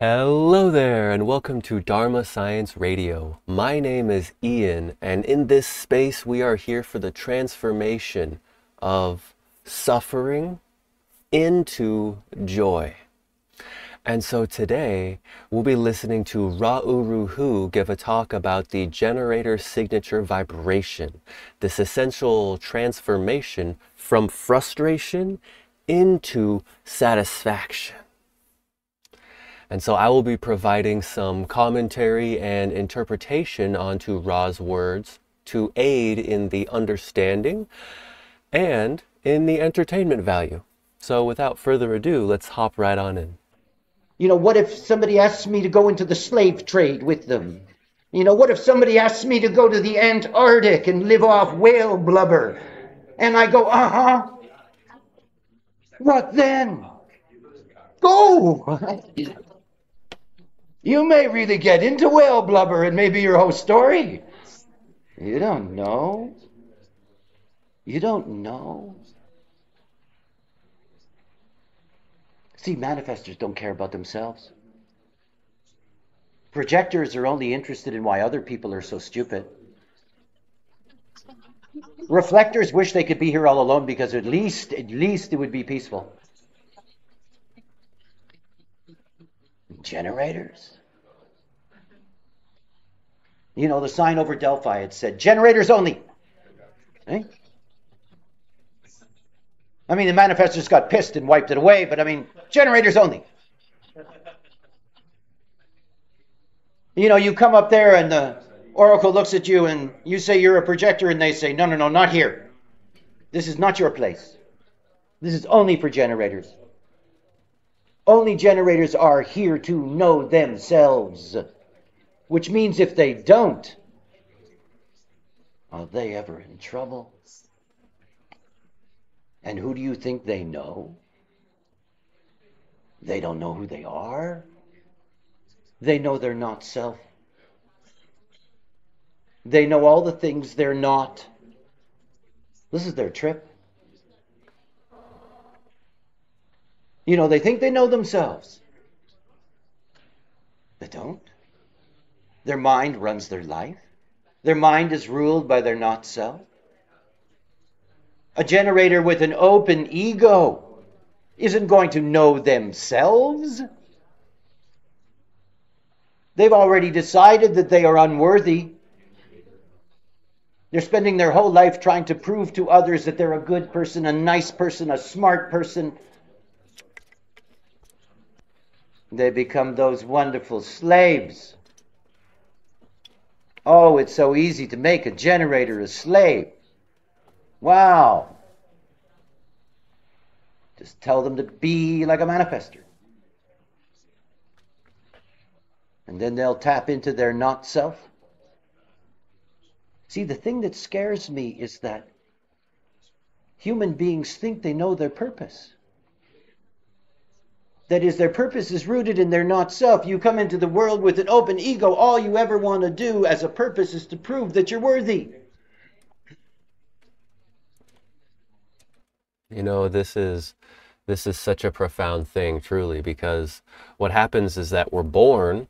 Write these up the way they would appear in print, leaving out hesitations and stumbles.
Hello there, and welcome to Dharma Science Radio. My name is Ian, and in this space we are here for the transformation of suffering into joy. And so today we'll be listening to Ra Uru Hu give a talk about the generator signature vibration, this essential transformation from frustration into satisfaction. And so I will be providing some commentary and interpretation onto Ra's words to aid in the understanding and in the entertainment value. So without further ado, let's hop right on in. What if somebody asks me to go into the slave trade with them? What if somebody asks me to go to the Antarctic and live off whale blubber? And I go, uh-huh. What then? Go! You may really get into whale blubber and maybe your whole story. You don't know. You don't know. See, manifestors don't care about themselves. Projectors are only interested in why other people are so stupid. Reflectors wish they could be here all alone because at least it would be peaceful. Generators. The sign over Delphi, it said, generators only. Eh? The manifestors got pissed and wiped it away, but generators only. You come up there and the oracle looks at you and you say you're a projector and they say, no, not here. This is not your place. This is only for generators. Only generators are here to know themselves. Which means if they don't, are they ever in trouble? And who do you think they know? They don't know who they are. They know they're not self. They know all the things they're not. This is their trip. They think they know themselves. They don't. Their mind runs their life. Their mind is ruled by their not self. A generator with an open ego isn't going to know themselves. They've already decided that they are unworthy. They're spending their whole life trying to prove to others that they're a good person, a nice person, a smart person. They become those wonderful slaves. Oh, it's so easy to make a generator a slave. Wow. Just tell them to be like a manifestor. And then they'll tap into their not self. See, the thing that scares me is that human beings think they know their purpose. That is, their purpose is rooted in their not self. You come into the world with an open ego. All you ever want to do as a purpose is to prove that you're worthy. This is such a profound thing, truly, because what happens is that we're born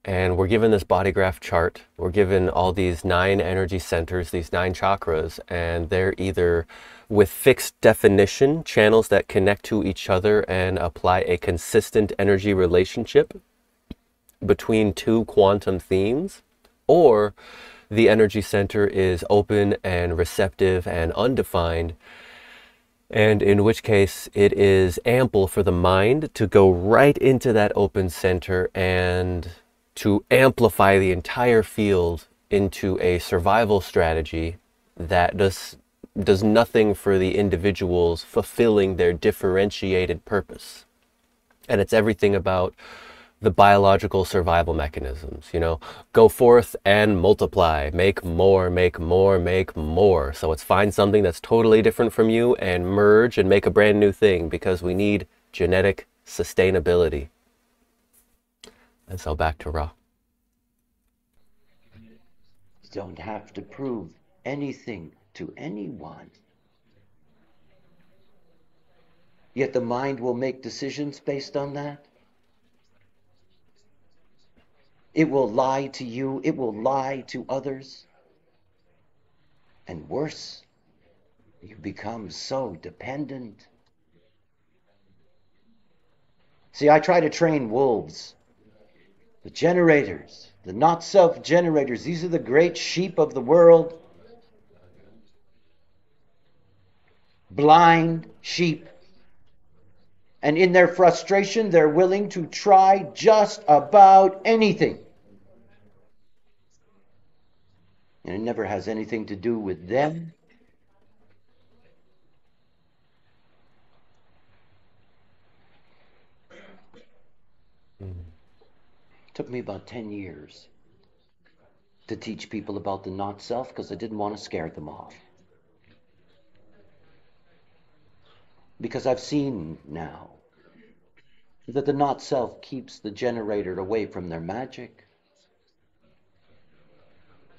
and we're given this body graph chart. We're given all these 9 energy centers, these 9 chakras, and they're either with fixed definition, channels that connect to each other and apply a consistent energy relationship between 2 quantum themes, or the energy center is open and receptive and undefined, and in which case it is ample for the mind to go right into that open center and to amplify the entire field into a survival strategy that does nothing for the individuals fulfilling their differentiated purpose. And it's everything about the biological survival mechanisms, go forth and multiply, make more, make more, make more. So let's find something that's totally different from you and merge and make a brand new thing, because we need genetic sustainability. And so back to Ra. You don't have to prove anything to anyone. Yet the mind will make decisions based on that. It will lie to you. It will lie to others. And worse, you become so dependent. See, I try to train wolves, the generators, the not-self generators. These are the great sheep of the world. Blind sheep. And in their frustration, they're willing to try just about anything. And it never has anything to do with them. It took me about 10 years to teach people about the not-self because I didn't want to scare them off. Because I've seen now that the not-self keeps the generator away from their magic,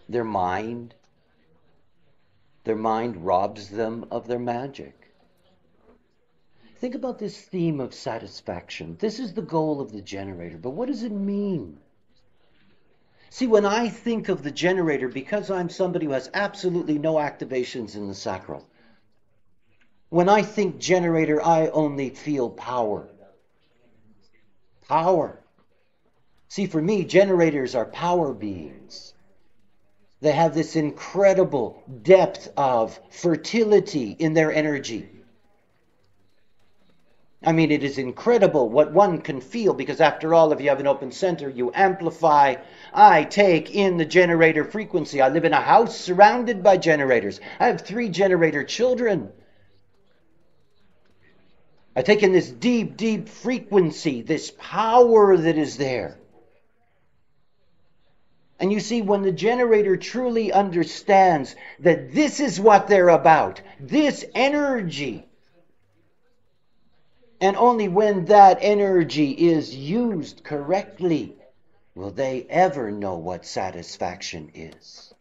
their mind. Their mind robs them of their magic. Think about this theme of satisfaction. This is the goal of the generator, but what does it mean? See, when I think of the generator, because I'm somebody who has absolutely no activations in the sacral, when I think generator, I only feel power. Power. See, for me, generators are power beings. They have this incredible depth of fertility in their energy. I mean, it is incredible what one can feel, because after all, if you have an open center, you amplify. I take in the generator frequency. I live in a house surrounded by generators. I have 3 generator children. I take in this deep, deep frequency, this power that is there. And you see, when the generator truly understands that this is what they're about, this energy, and only when that energy is used correctly will they ever know what satisfaction is.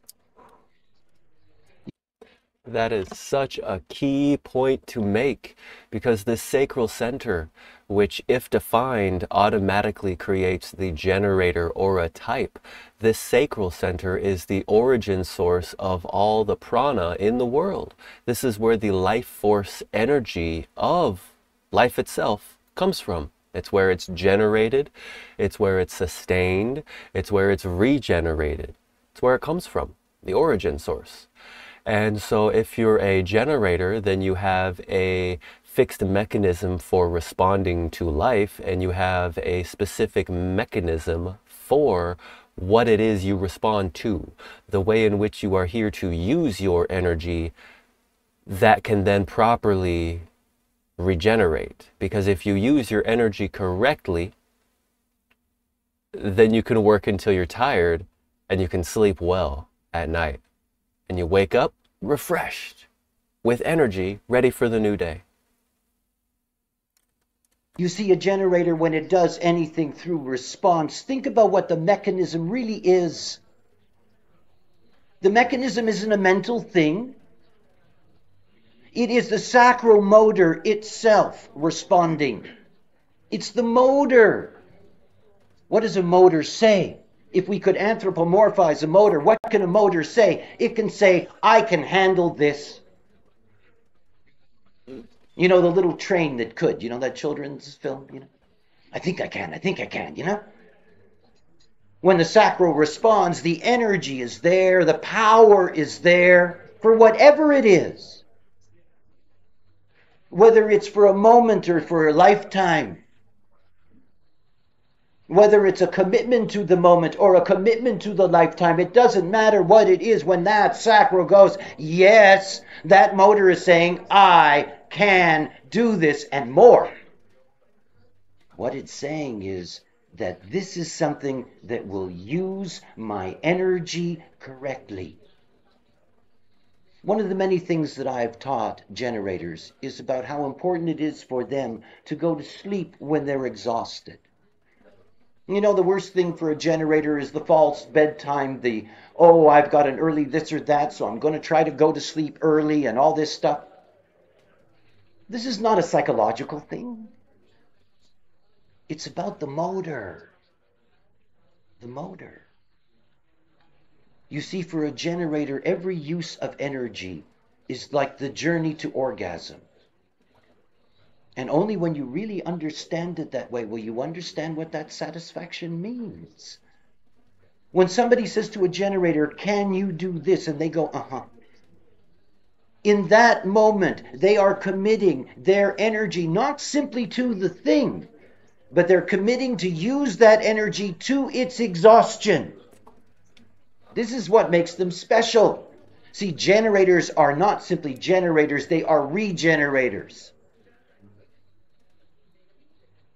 That is such a key point to make, because this sacral center, which if defined automatically creates the generator aura type, this sacral center is the origin source of all the prana in the world. This is where the life force energy of life itself comes from. It's where it's generated, it's where it's sustained, it's where it's regenerated. It's where it comes from, the origin source. And so if you're a generator, then you have a fixed mechanism for responding to life, and you have a specific mechanism for what it is you respond to, the way in which you are here to use your energy that can then properly regenerate. Because if you use your energy correctly, then you can work until you're tired and you can sleep well at night. And you wake up refreshed, with energy, ready for the new day. You see, a generator, when it does anything through response, think about what the mechanism really is. The mechanism isn't a mental thing. It is the sacromotor itself responding. It's the motor. What does a motor say? If we could anthropomorphize a motor, what can a motor say? It can say, I can handle this. You know, the little train that could. You know that children's film? You know, I think I can, you know? When the sacral responds, the energy is there, the power is there for whatever it is. Whether it's for a moment or for a lifetime. Whether it's a commitment to the moment or a commitment to the lifetime, it doesn't matter what it is. When that sacral goes, yes, that motor is saying, I can do this and more. What it's saying is that this is something that will use my energy correctly. One of the many things that I've taught generators is about how important it is for them to go to sleep when they're exhausted. You know, the worst thing for a generator is the false bedtime, I've got an early this or that, so I'm going to try to go to sleep early and all this stuff. This is not a psychological thing. It's about the motor. the motor. You see, for a generator, every use of energy is like the journey to orgasm. And only when you really understand it that way will you understand what that satisfaction means. When somebody says to a generator, can you do this? And they go, uh-huh. In that moment, they are committing their energy not simply to the thing, but they're committing to use that energy to its exhaustion. This is what makes them special. See, generators are not simply generators, they are regenerators.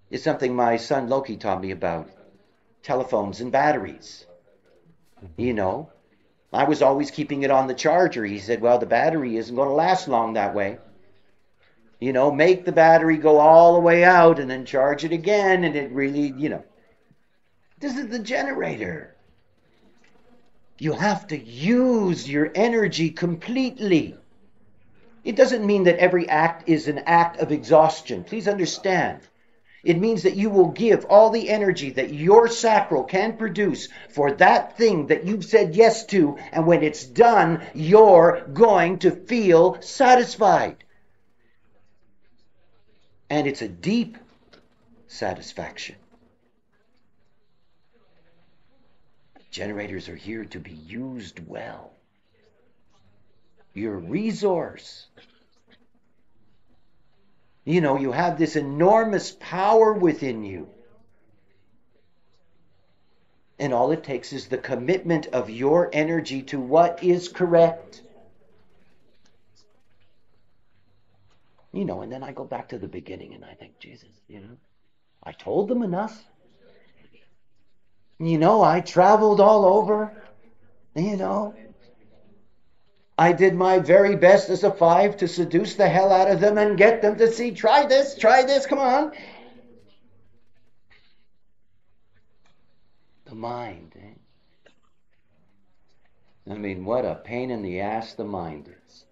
It's something my son Loki taught me about. Telephones and batteries. You know, I was always keeping it on the charger. He said, well, the battery isn't going to last long that way. You know, make the battery go all the way out and then charge it again, and it really, this is the generator. You have to use your energy completely. It doesn't mean that every act is an act of exhaustion. Please understand. It means that you will give all the energy that your sacral can produce for that thing that you've said yes to, and when it's done, you're going to feel satisfied. And it's a deep satisfaction. Generators are here to be used well. Your resource. You have this enormous power within you. And all it takes is the commitment of your energy to what is correct. And then I go back to the beginning and I think, Jesus, I told them enough. I traveled all over. I did my very best as a 5 to seduce the hell out of them and get them to see, try this, come on. The mind, I mean, what a pain in the ass the mind is.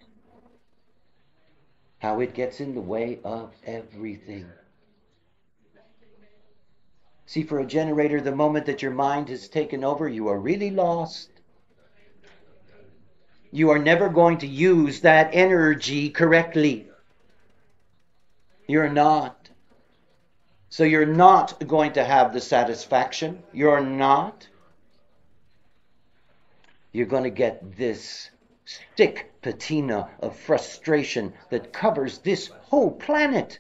How it gets in the way of everything. See, for a generator, the moment that your mind has taken over, you are really lost. You are never going to use that energy correctly. You're not. So you're not going to have the satisfaction. You're not. You're going to get this thick patina of frustration that covers this whole planet.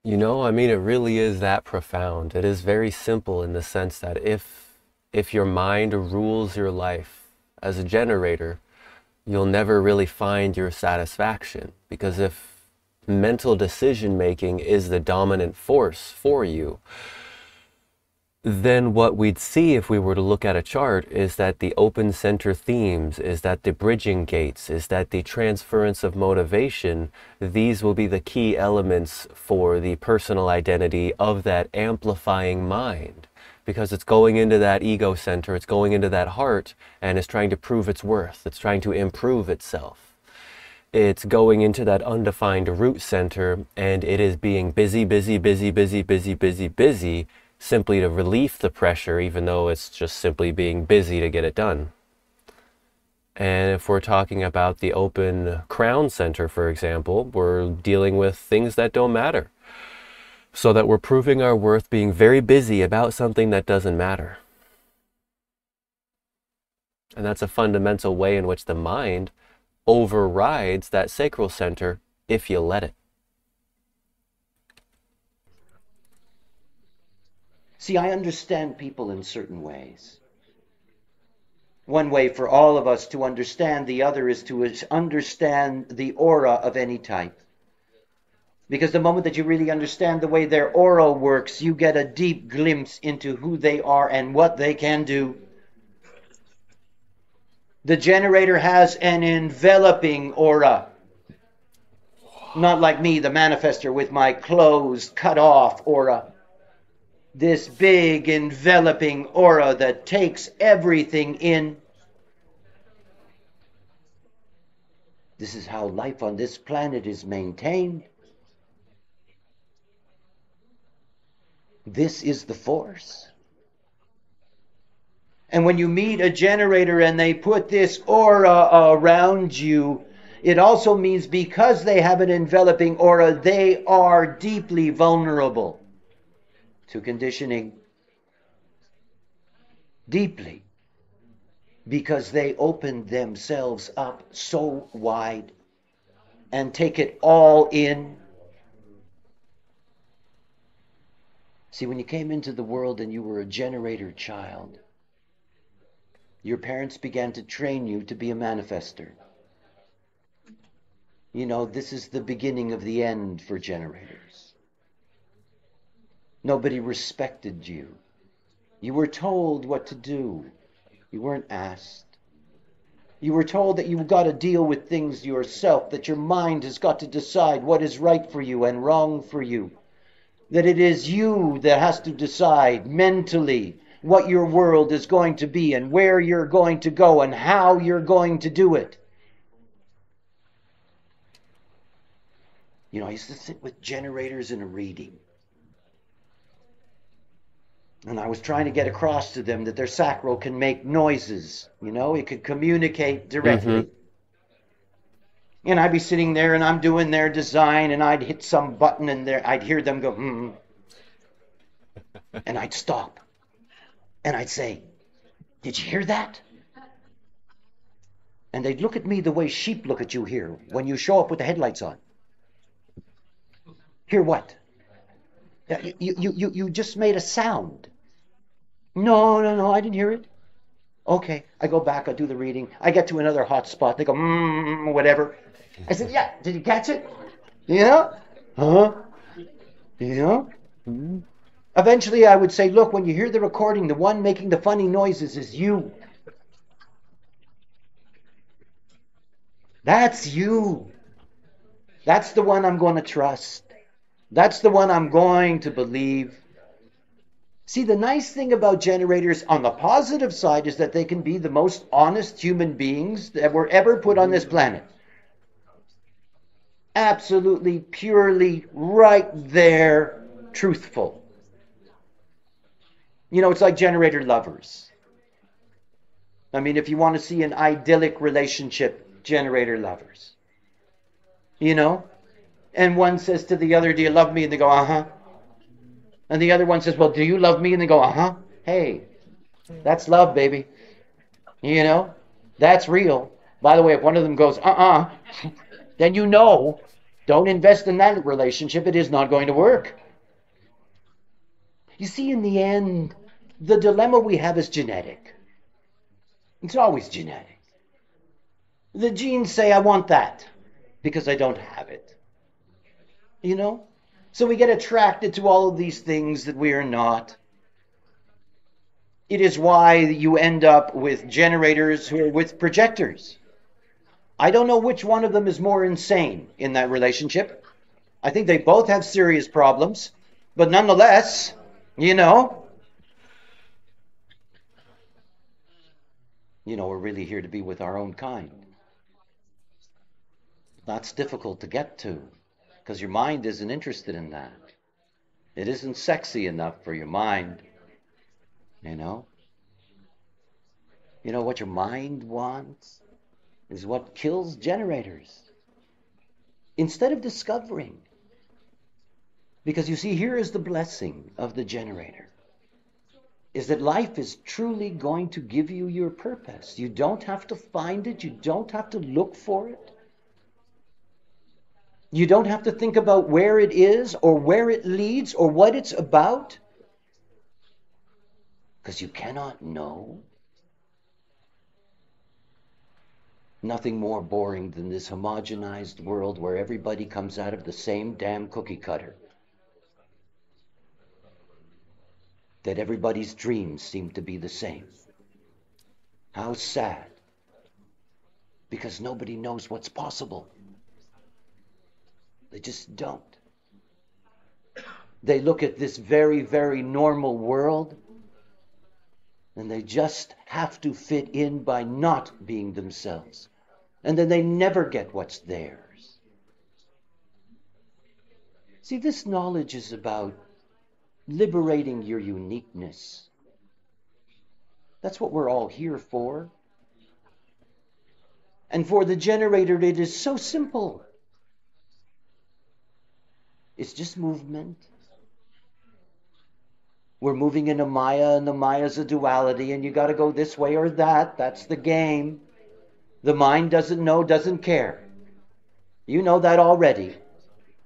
It really is that profound. It is very simple in the sense that if your mind rules your life as a generator, you'll never really find your satisfaction. Because if mental decision making is the dominant force for you, then what we'd see if we were to look at a chart is that the open center themes, is that the bridging gates, is that the transference of motivation, these will be the key elements for the personal identity of that amplifying mind. Because it's going into that ego center, it's going into that heart, and it's trying to prove its worth, it's trying to improve itself. It's going into that undefined root center, and it is being busy, simply to relieve the pressure, even though it's just simply being busy to get it done. And if we're talking about the open crown center, for example, we're dealing with things that don't matter. So that we're proving our worth being very busy about something that doesn't matter. And that's a fundamental way in which the mind overrides that sacral center if you let it. See, I understand people in certain ways. One way for all of us to understand the other is to understand the aura of any type. Because the moment that you really understand the way their aura works, you get a deep glimpse into who they are and what they can do. The generator has an enveloping aura. Not like me, the manifestor, with my closed, cut off aura. This big, enveloping aura that takes everything in. This is how life on this planet is maintained. This is the force. And when you meet a generator and they put this aura around you, it also means because they have an enveloping aura, they are deeply vulnerable to conditioning. Deeply. Because they open themselves up so wide and take it all in. See, when you came into the world and you were a generator child, your parents began to train you to be a manifestor. You know, this is the beginning of the end for generators. Nobody respected you. You were told what to do. You weren't asked. You were told that you've got to deal with things yourself, that your mind has got to decide what is right for you and wrong for you. That it is you that has to decide mentally what your world is going to be and where you're going to go and how you're going to do it. You know, I used to sit with generators in a reading. And I was trying to get across to them that their sacral can make noises. You know, it could communicate directly. And I'd be sitting there and I'm doing their design and I'd hit some button and I'd hear them go, And I'd stop. And I'd say, "Did you hear that?" And they'd look at me the way sheep look at you here when you show up with the headlights on. Hear what? You just made a sound. No, I didn't hear it. Okay, I go back, I do the reading. I get to another hot spot. They go, whatever. I said, yeah, did you catch it? You know? Huh? You know? Eventually I would say, look, when you hear the recording, the one making the funny noises is you. That's you. That's the one I'm going to trust. That's the one I'm going to believe. See, the nice thing about generators on the positive side is that they can be the most honest human beings that were ever put on this planet. Absolutely, purely, right there, truthful. You know, it's like generator lovers. I mean, if you want to see an idyllic relationship, generator lovers. You know? And one says to the other, "Do you love me?" And they go, "Uh-huh." And the other one says, "Well, do you love me?" And they go, "Uh-huh." Hey, that's love, baby. You know? That's real. By the way, if one of them goes, "Uh-uh," then you know, don't invest in that relationship. It is not going to work. You see, in the end, the dilemma we have is genetic. It's always genetic. The genes say, "I want that," because I don't have it. You know? So we get attracted to all of these things that we are not. It is why you end up with generators who are with projectors. I don't know which one of them is more insane in that relationship. I think they both have serious problems. But nonetheless, you know, we're really here to be with our own kind. That's difficult to get to because your mind isn't interested in that. It isn't sexy enough for your mind, you know. You know what your mind wants is what kills generators. Instead of discovering. Because you see, here is the blessing of the generator. Is that life is truly going to give you your purpose. You don't have to find it. You don't have to look for it. You don't have to think about where it is or where it leads or what it's about. Because you cannot know. Nothing more boring than this homogenized world where everybody comes out of the same damn cookie cutter. That everybody's dreams seem to be the same. How sad. Because nobody knows what's possible. They just don't. They look at this very, very normal world and they just have to fit in by not being themselves. And then they never get what's theirs. See, this knowledge is about liberating your uniqueness. That's what we're all here for. And for the generator, it is so simple. It's just movement. We're moving in a Maya, and the Maya's a duality, and you got to go this way or that. That's the game. The mind doesn't know, doesn't care. You know that already.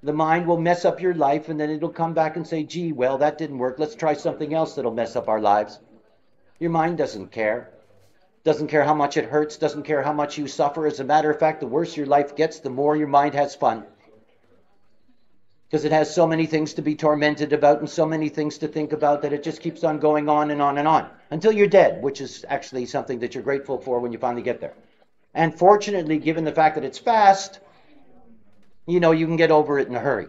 The mind will mess up your life, and then it'll come back and say, gee, well, that didn't work. Let's try something else that'll mess up our lives. Your mind doesn't care. Doesn't care how much it hurts, doesn't care how much you suffer. As a matter of fact, the worse your life gets, the more your mind has fun. Because it has so many things to be tormented about and so many things to think about that it just keeps on going on and on and on until you're dead, which is actually something that you're grateful for when you finally get there. And fortunately, given the fact that it's fast, you know, you can get over it in a hurry.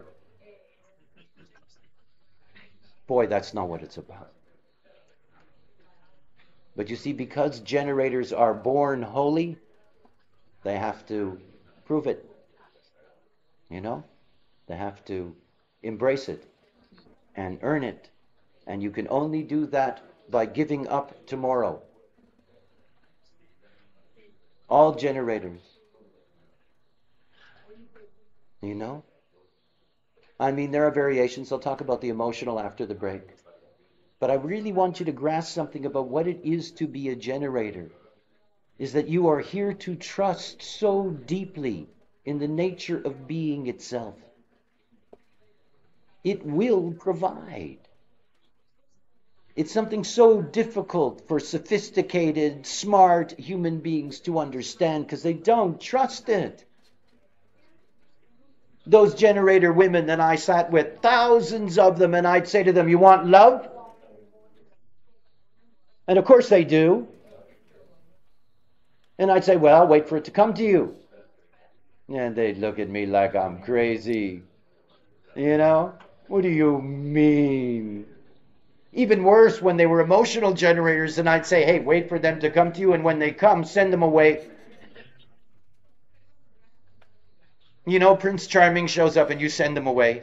Boy, that's not what it's about. But you see, because generators are born holy, they have to prove it. You know? They have to embrace it and earn it. And you can only do that by giving up tomorrow. All generators. You know? I mean, there are variations. I'll talk about the emotional after the break. But I really want you to grasp something about what it is to be a generator. Is that you are here to trust so deeply in the nature of being itself. It will provide. It's something so difficult for sophisticated, smart human beings to understand because they don't trust it. Those generator women that I sat with, thousands of them, and I'd say to them, you want love? And of course they do. And I'd say, well, wait for it to come to you. And they'd look at me like I'm crazy. You know? What do you mean? Even worse, when they were emotional generators, and I'd say, hey, wait for them to come to you, and when they come, send them away. You know, Prince Charming shows up and you send them away.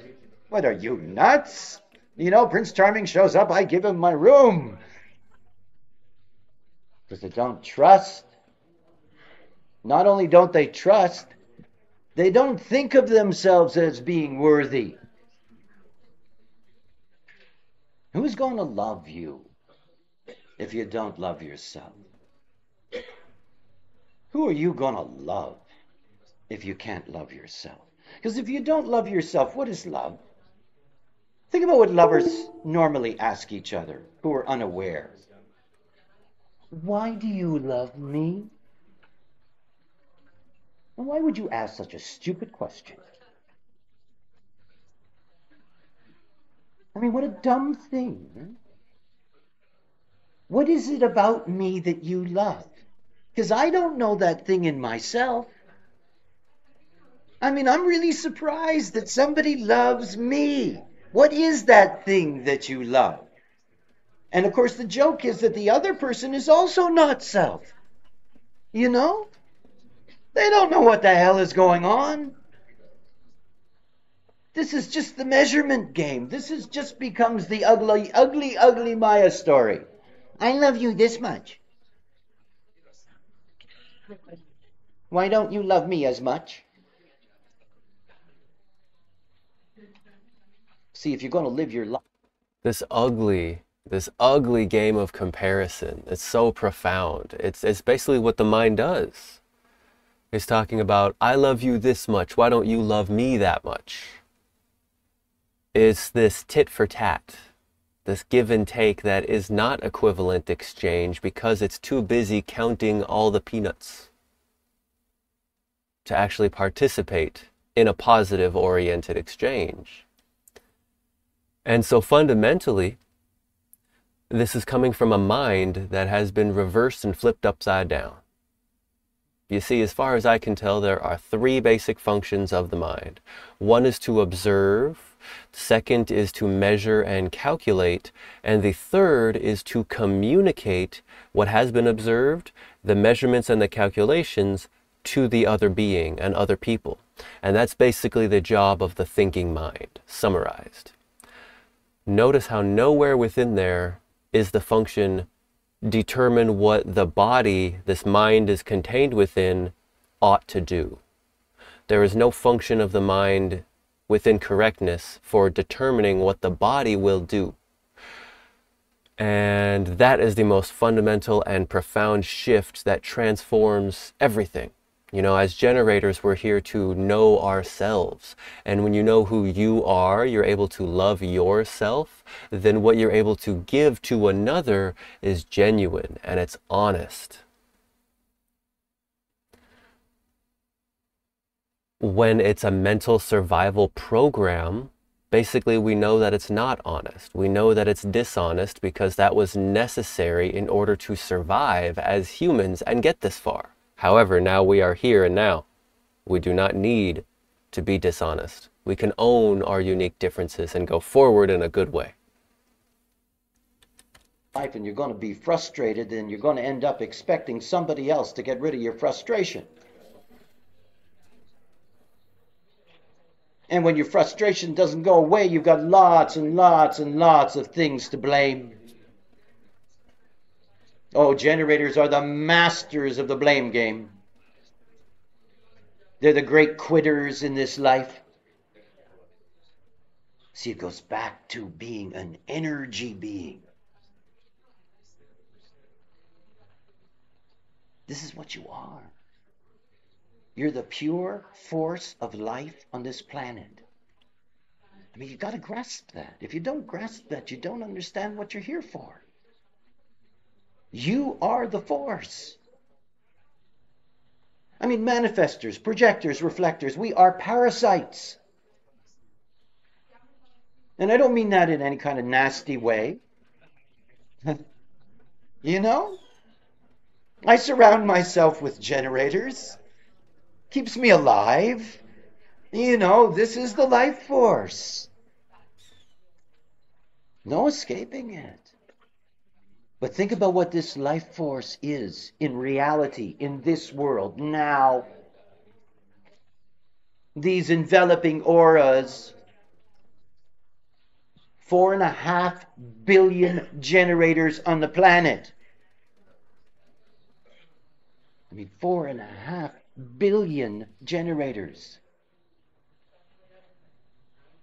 What, are you nuts? You know, Prince Charming shows up, I give him my room. Because they don't trust. Not only don't they trust, they don't think of themselves as being worthy. Who's going to love you if you don't love yourself? Who are you going to love if you can't love yourself? Because if you don't love yourself, what is love? Think about what lovers normally ask each other who are unaware. Why do you love me? And why would you ask such a stupid question? I mean, what a dumb thing. What is it about me that you love? Because I don't know that thing in myself. I mean, I'm really surprised that somebody loves me. What is that thing that you love? And of course, the joke is that the other person is also not self. You know? They don't know what the hell is going on. This is just the measurement game. This is just becomes the ugly, ugly, ugly Maya story. I love you this much. Why don't you love me as much? See, if you're going to live your life. This ugly game of comparison. It's so profound. It's basically what the mind does. It's talking about, I love you this much. Why don't you love me that much? It's this tit for tat, this give and take that is not equivalent exchange because it's too busy counting all the peanuts to actually participate in a positive oriented exchange. And so fundamentally, this is coming from a mind that has been reversed and flipped upside down. You see, as far as I can tell, there are three basic functions of the mind. One is to observe, the second is to measure and calculate, and the third is to communicate what has been observed, the measurements and the calculations, to the other being and other people. And that's basically the job of the thinking mind, summarized. Notice how nowhere within there is the function determine what the body, this mind is contained within, ought to do. There is no function of the mind within correctness for determining what the body will do. And that is the most fundamental and profound shift that transforms everything. You know, as generators, we're here to know ourselves. And when you know who you are, you're able to love yourself. Then what you're able to give to another is genuine and it's honest. When it's a mental survival program, basically we know that it's not honest. We know that it's dishonest because that was necessary in order to survive as humans and get this far. However, now we are here and now. We do not need to be dishonest. We can own our unique differences and go forward in a good way. Life, and you're going to be frustrated, and you're going to end up expecting somebody else to get rid of your frustration. And when your frustration doesn't go away, you've got lots and lots and lots of things to blame. Oh, generators are the masters of the blame game. They're the great quitters in this life. See, it goes back to being an energy being. This is what you are. You're the pure force of life on this planet. I mean, you've got to grasp that. If you don't grasp that, you don't understand what you're here for. You are the force. I mean, manifestors, projectors, reflectors, we are parasites. And I don't mean that in any kind of nasty way. You know? I surround myself with generators. Keeps me alive. You know, this is the life force. No escaping it. But think about what this life force is in reality, in this world, now. These enveloping auras. 4.5 billion generators on the planet. I mean, 4.5 billion generators.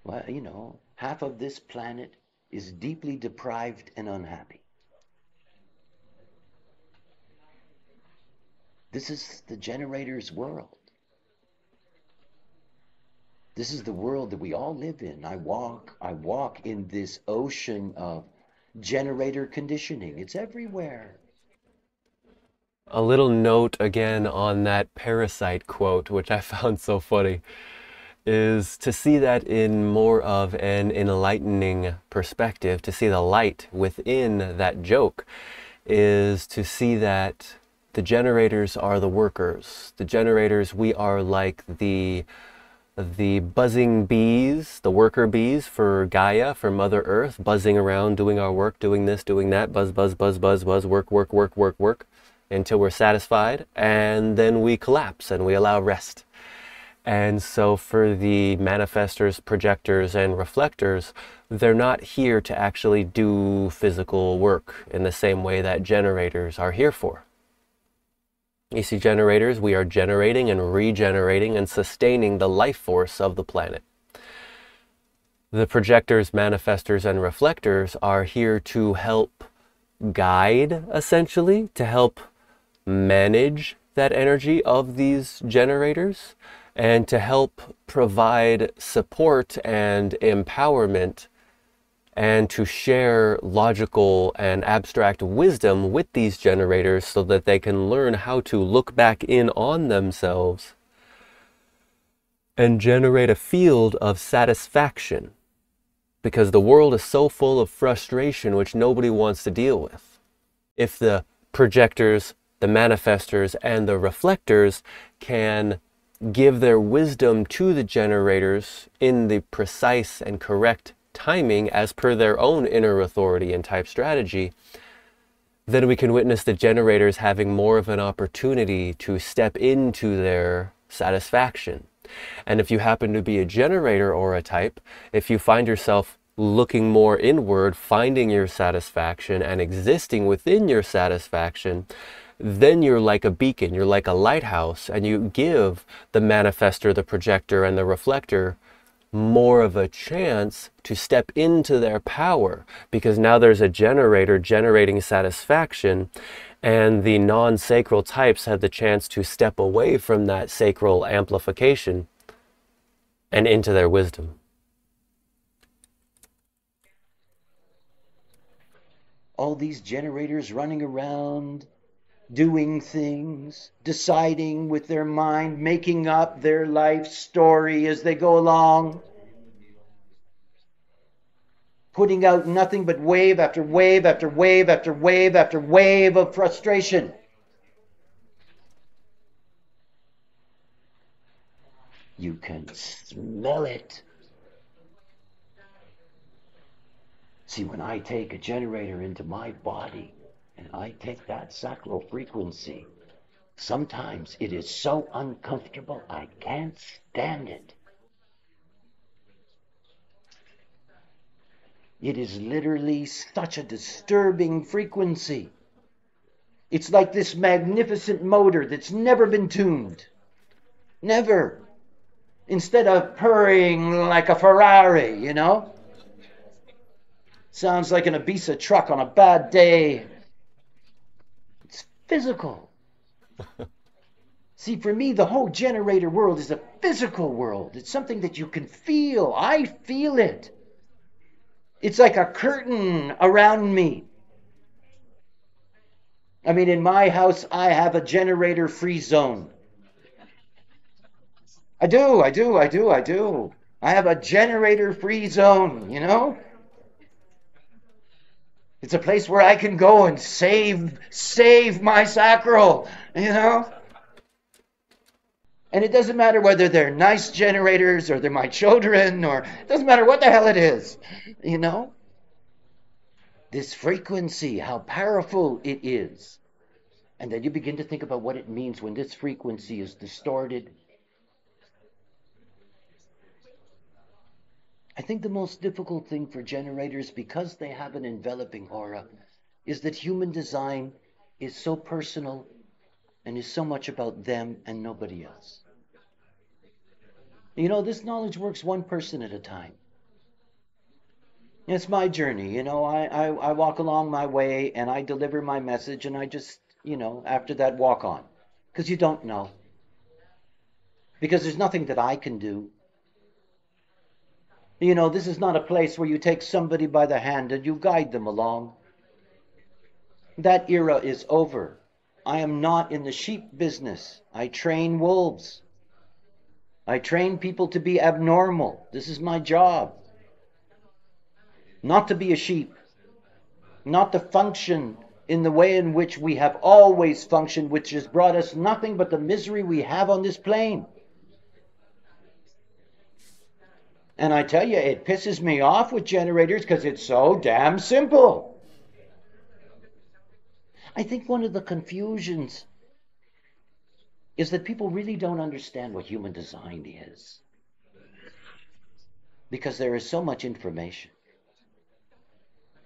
Well, you know, half of this planet is deeply deprived and unhappy. This is the generator's world. This is the world that we all live in. I walk in this ocean of generator conditioning. It's everywhere. A little note again on that parasite quote, which I found so funny, is to see that in more of an enlightening perspective, to see the light within that joke, is to see that the generators are the workers. The generators, we are like the buzzing bees, the worker bees for Gaia, for Mother Earth, buzzing around, doing our work, doing this, doing that, buzz, buzz, buzz, buzz, buzz, work, work, work, work, work, until we're satisfied, and then we collapse and we allow rest. And so for the manifestors, projectors, and reflectors, they're not here to actually do physical work in the same way that generators are here for. You see, generators, we are generating and regenerating and sustaining the life force of the planet. The projectors, manifestors, and reflectors are here to help guide, essentially, to help manage that energy of these generators, and to help provide support and empowerment, and to share logical and abstract wisdom with these generators so that they can learn how to look back in on themselves and generate a field of satisfaction, because the world is so full of frustration which nobody wants to deal with. If the projectors, the manifestors, and the reflectors can give their wisdom to the generators in the precise and correct timing as per their own inner authority and type strategy, then we can witness the generators having more of an opportunity to step into their satisfaction. And if you happen to be a generator or a type, if you find yourself looking more inward, finding your satisfaction and existing within your satisfaction, then you're like a beacon, you're like a lighthouse, and you give the manifestor, the projector, and the reflector more of a chance to step into their power, because now there's a generator generating satisfaction, and the non-sacral types have the chance to step away from that sacral amplification and into their wisdom. All these generators running around, doing things, deciding with their mind, making up their life story as they go along, putting out nothing but wave after wave after wave after wave after wave of frustration. You can smell it. See, when I take a generator into my body and I take that sacral frequency, sometimes it is so uncomfortable I can't stand it. It is literally such a disturbing frequency. It's like this magnificent motor that's never been tuned. Never. Instead of purring like a Ferrari, you know? Sounds like an Ibiza truck on a bad day. It's physical. See, for me, the whole generator world is a physical world. It's something that you can feel. I feel it. It's like a curtain around me. I mean, in my house, I have a generator-free zone. I do. I have a generator-free zone, you know? It's a place where I can go and save my sacral, you know? And it doesn't matter whether they're nice generators or they're my children, or it doesn't matter what the hell it is, you know? This frequency, how powerful it is. And then you begin to think about what it means when this frequency is distorted. I think the most difficult thing for generators, because they have an enveloping aura, is that human design is so personal and is so much about them and nobody else. You know, this knowledge works one person at a time. It's my journey, you know, I walk along my way and I deliver my message and I just, you know, after that walk on. Because you don't know. Because there's nothing that I can do. You know, this is not a place where you take somebody by the hand and you guide them along. That era is over. I am not in the sheep business. I train wolves. I train people to be abnormal. This is my job. Not to be a sheep. Not to function in the way in which we have always functioned, which has brought us nothing but the misery we have on this plane. And I tell you, it pisses me off with generators because it's so damn simple. I think one of the confusions is that people really don't understand what human design is. Because there is so much information.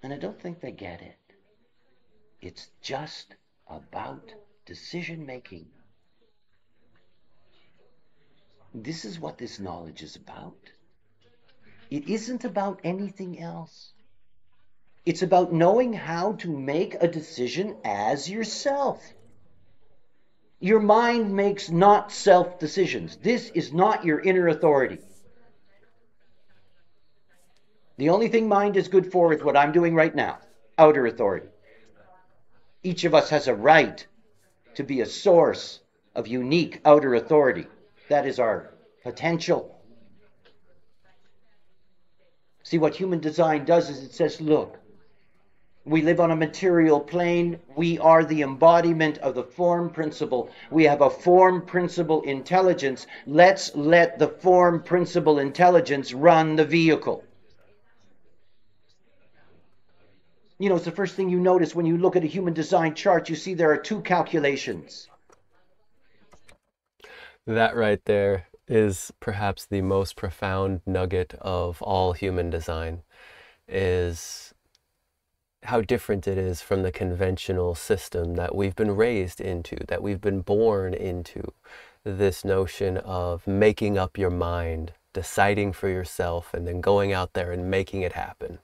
And I don't think they get it. It's just about decision making. This is what this knowledge is about. It isn't about anything else. It's about knowing how to make a decision as yourself. Your mind makes not self decisions. This is not your inner authority. The only thing mind is good for is what I'm doing right now, outer authority. Each of us has a right to be a source of unique outer authority. That is our potential. See, what human design does is it says, look, we live on a material plane. We are the embodiment of the form principle. We have a form principle intelligence. Let's let the form principle intelligence run the vehicle. You know, it's the first thing you notice when you look at a human design chart. You see there are two calculations. That right there is perhaps the most profound nugget of all human design. is how different it is from the conventional system that we've been raised into, that we've been born into. This notion of making up your mind, deciding for yourself, and then going out there and making it happen.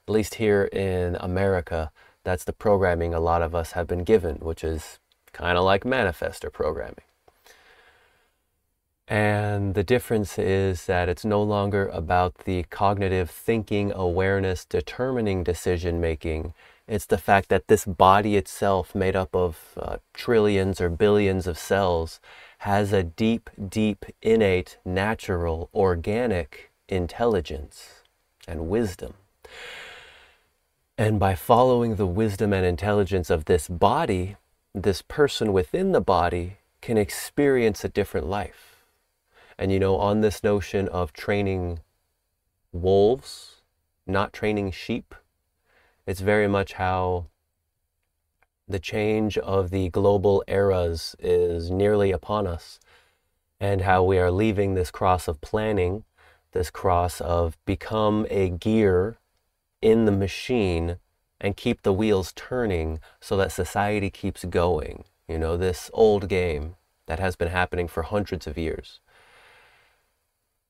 At least here in America, that's the programming a lot of us have been given, which is kind of like Manifestor programming. And the difference is that it's no longer about the cognitive thinking, awareness, determining decision making. It's the fact that this body itself, made up of trillions or billions of cells, has a deep, deep, innate, natural, organic intelligence and wisdom. And by following the wisdom and intelligence of this body, this person within the body can experience a different life. And you know, on this notion of training wolves, not training sheep, it's very much how the change of the global eras is nearly upon us, and how we are leaving this cross of planning, this cross of become a gear in the machine and keep the wheels turning so that society keeps going. You know, this old game that has been happening for hundreds of years.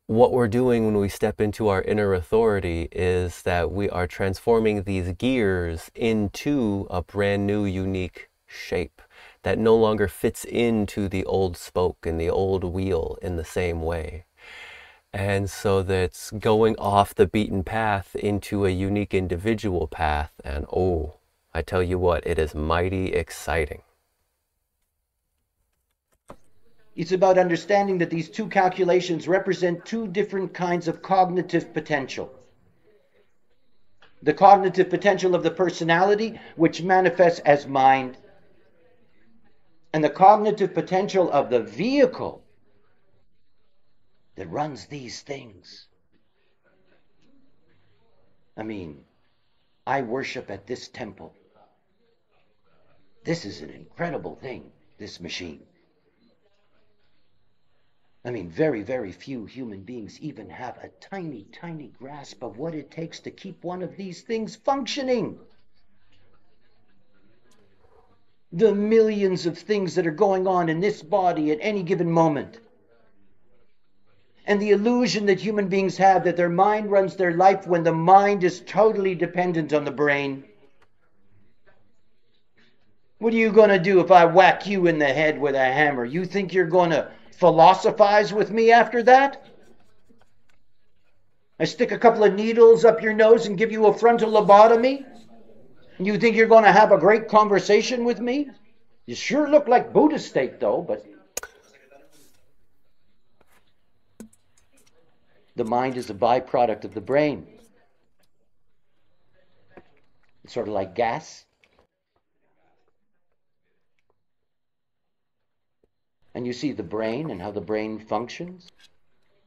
What we're doing when we step into our inner authority is that we are transforming these gears into a brand new, unique shape that no longer fits into the old spoke and the old wheel in the same way. And so that's going off the beaten path into a unique individual path. And oh, I tell you what, it is mighty exciting. It's about understanding that these two calculations represent two different kinds of cognitive potential. The cognitive potential of the personality, which manifests as mind, and the cognitive potential of the vehicle that runs these things. I mean, I worship at this temple. This is an incredible thing, this machine. I mean, very, very few human beings even have a tiny, tiny grasp of what it takes to keep one of these things functioning. The millions of things that are going on in this body at any given moment. And the illusion that human beings have that their mind runs their life when the mind is totally dependent on the brain. What are you going to do if I whack you in the head with a hammer? You think you're going to philosophize with me after that? I stick a couple of needles up your nose and give you a frontal lobotomy? And you think you're going to have a great conversation with me? You sure look like Buddha state, though, but the mind is a byproduct of the brain. It's sort of like gas. And you see the brain and how the brain functions,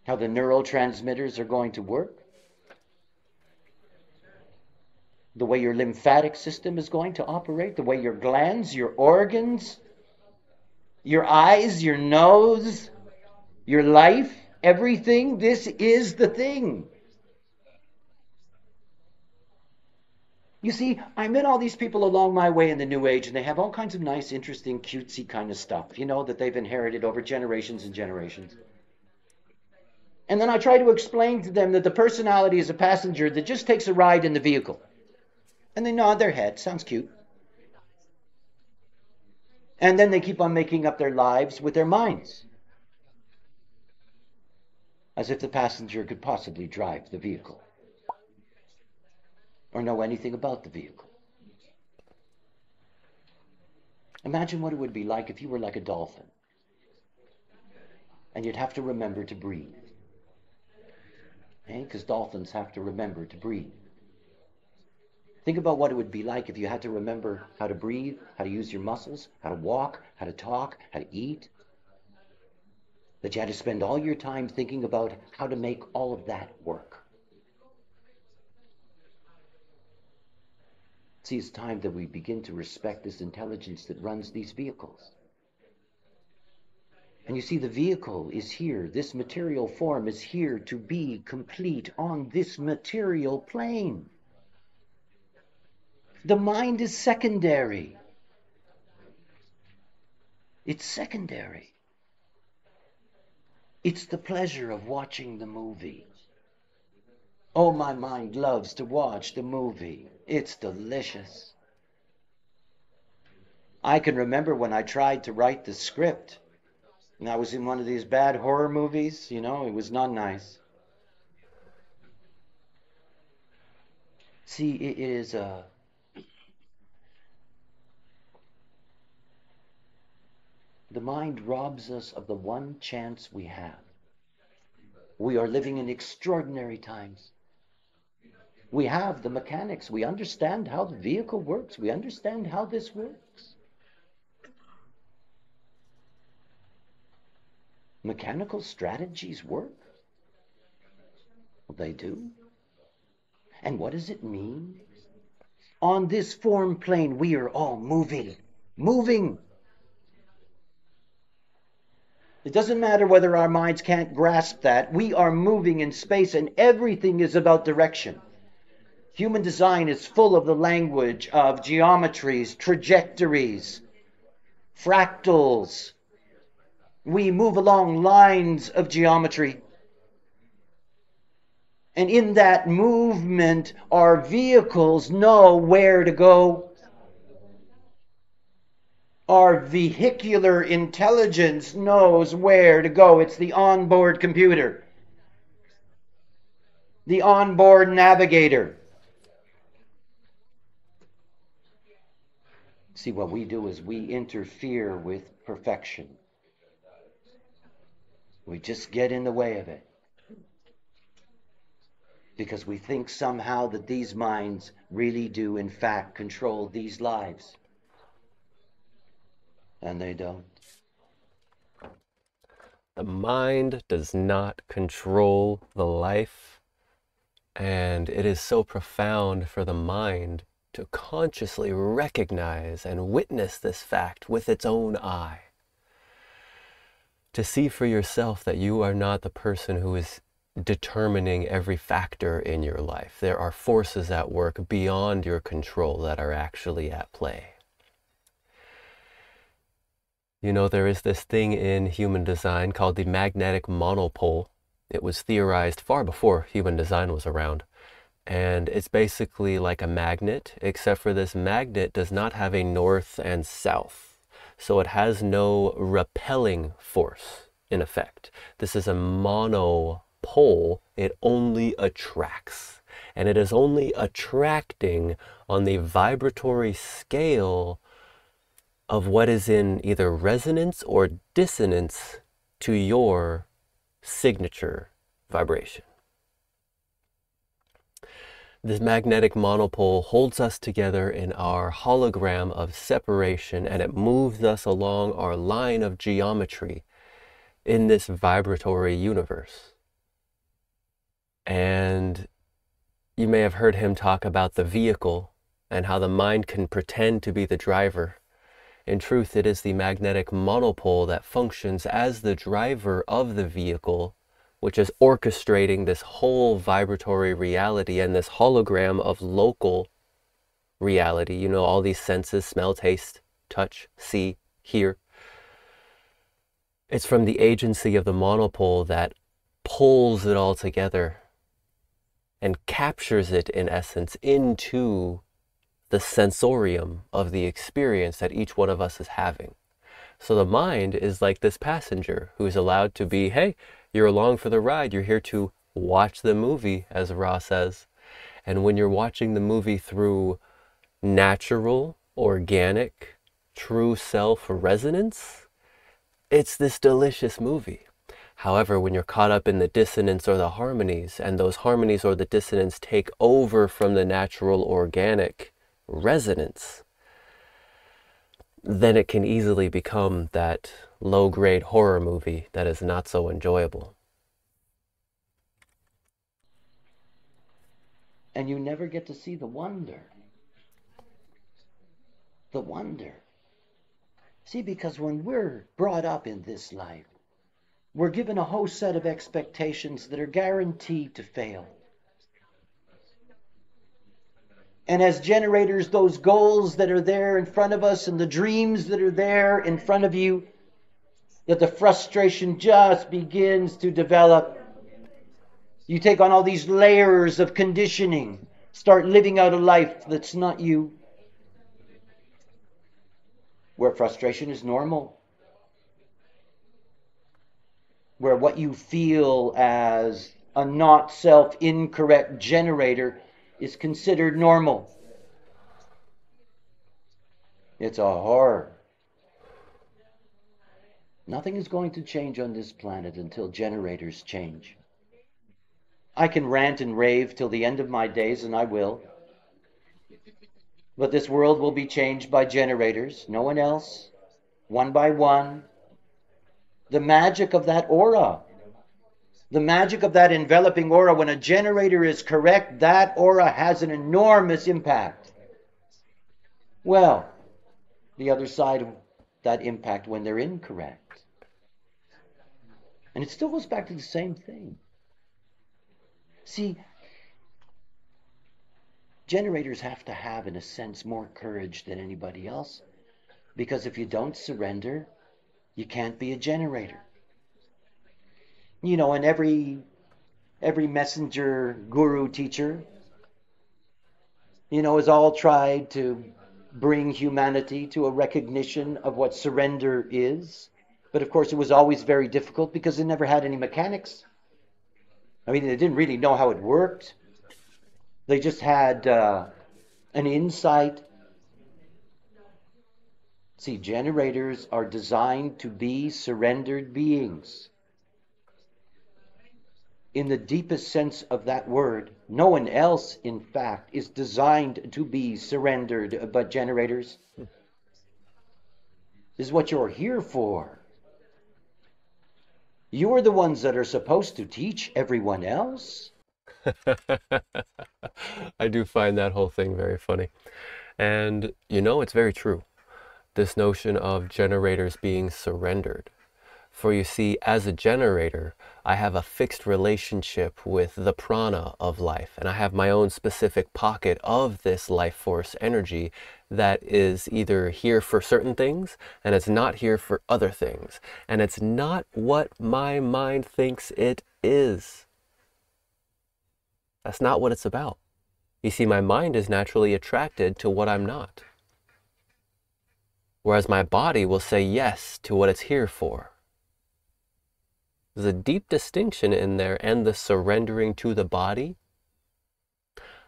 how the neurotransmitters are going to work, the way your lymphatic system is going to operate, the way your glands, your organs, your eyes, your nose, your life, everything, this is the thing. You see, I met all these people along my way in the New Age, and they have all kinds of nice, interesting, cutesy kind of stuff, you know, that they've inherited over generations and generations. And then I try to explain to them that the personality is a passenger that just takes a ride in the vehicle. And they nod their head, sounds cute. And then they keep on making up their lives with their minds, as if the passenger could possibly drive the vehicle or know anything about the vehicle. Imagine what it would be like if you were like a dolphin and you'd have to remember to breathe. Because dolphins have to remember to breathe. Think about what it would be like if you had to remember how to breathe, how to use your muscles, how to walk, how to talk, how to eat. That you had to spend all your time thinking about how to make all of that work. See, it's time that we begin to respect this intelligence that runs these vehicles. And you see, the vehicle is here. This material form is here to be complete on this material plane. The mind is secondary. It's secondary. It's the pleasure of watching the movie. Oh, my mind loves to watch the movie. It's delicious. I can remember when I tried to write the script, and I was in one of these bad horror movies, it was not nice. See, it is the mind robs us of the one chance we have. We are living in extraordinary times. We have the mechanics. We understand how the vehicle works. We understand how this works. Mechanical strategies work. Well, they do. And what does it mean? On this form plane, we are all moving. Moving. It doesn't matter whether our minds can't grasp that. We are moving in space, and everything is about direction. Human design is full of the language of geometries, trajectories, fractals. We move along lines of geometry. And in that movement, our vehicles know where to go. Our vehicular intelligence knows where to go. It's the onboard computer, the onboard navigator. See, what we do is we interfere with perfection. We just get in the way of it. Because we think somehow that these minds really do, in fact, control these lives. And they don't. The mind does not control the life, and it is so profound for the mind to consciously recognize and witness this fact with its own eye. To see for yourself that you are not the person who is determining every factor in your life. There are forces at work beyond your control that are actually at play. There is this thing in human design called the magnetic monopole. It was theorized far before human design was around. And it's basically like a magnet, except for this magnet does not have a north and south. So it has no repelling force, in effect. This is a monopole. It only attracts. And it is only attracting on the vibratory scale of what is in either resonance or dissonance to your signature vibration. This magnetic monopole holds us together in our hologram of separation, and it moves us along our line of geometry in this vibratory universe. And you may have heard him talk about the vehicle and how the mind can pretend to be the driver. In truth, it is the magnetic monopole that functions as the driver of the vehicle, which is orchestrating this whole vibratory reality and this hologram of local reality. All these senses: smell, taste, touch, see, hear. It's from the agency of the monopole that pulls it all together and captures it, in essence, into the sensorium of the experience that each one of us is having. So the mind is like this passenger who's allowed to be, hey, you're along for the ride. You're here to watch the movie, as Ra says. And when you're watching the movie through natural, organic, true self resonance, it's this delicious movie. However, when you're caught up in the dissonance or the harmonies, and those harmonies or the dissonance take over from the natural, organic resonance, then it can easily become that low-grade horror movie that is not so enjoyable. And you never get to see the wonder. The wonder. See, because when we're brought up in this life, we're given a whole set of expectations that are guaranteed to fail. And as generators, those goals that are there in front of us and the dreams that are there in front of you, that the frustration just begins to develop. You take on all these layers of conditioning, start living out a life that's not you, where frustration is normal, where what you feel as a not self-incorrect generator is considered normal. It's a horror. Nothing is going to change on this planet until generators change. I can rant and rave till the end of my days, and I will. But this world will be changed by generators, no one else, one by one. The magic of that aura, the magic of that enveloping aura, when a generator is correct, that aura has an enormous impact. Well, the other side of that impact when they're incorrect. And it still goes back to the same thing. See, generators have to have, in a sense, more courage than anybody else. Because if you don't surrender, you can't be a generator. You know, and every messenger, guru, teacher, you know, has all tried to bring humanity to a recognition of what surrender is. But of course, it was always very difficult because they never had any mechanics. I mean, they didn't really know how it worked. They just had an insight. See, generators are designed to be surrendered beings. In the deepest sense of that word, no one else, in fact, is designed to be surrendered but generators. This is what you're here for. You're the ones that are supposed to teach everyone else. I do find that whole thing very funny. And you know, it's very true. This notion of generators being surrendered. For you see, as a generator, I have a fixed relationship with the prana of life, and I have my own specific pocket of this life force energy that is either here for certain things, and it's not here for other things. And it's not what my mind thinks it is. That's not what it's about. You see, my mind is naturally attracted to what I'm not. Whereas my body will say yes to what it's here for. There's a deep distinction in there, and the surrendering to the body.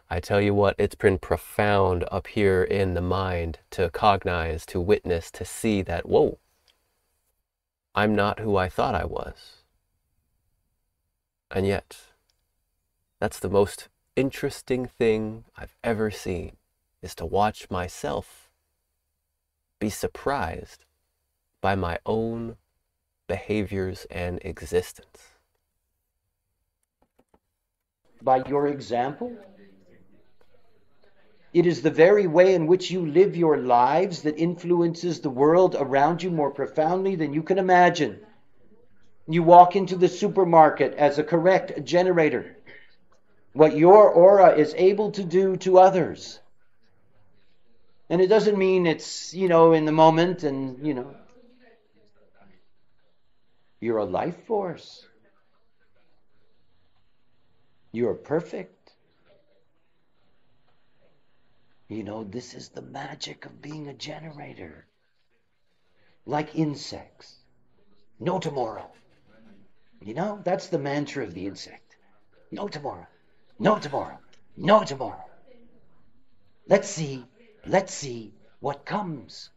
I tell you what, it's been profound up here in the mind to cognize, to witness, to see that, whoa, I'm not who I thought I was. And yet, that's the most interesting thing I've ever seen, is to watch myself be surprised by my own behaviors and existence. By your example, it is the very way in which you live your lives that influences the world around you more profoundly than you can imagine. You walk into the supermarket as a correct generator. What your aura is able to do to others. And it doesn't mean it's, you know, in the moment and, you know, you're a life force. You're perfect. You know, this is the magic of being a generator. Like insects. No tomorrow. You know, that's the mantra of the insect. No tomorrow. No tomorrow. No tomorrow. Let's see what comes.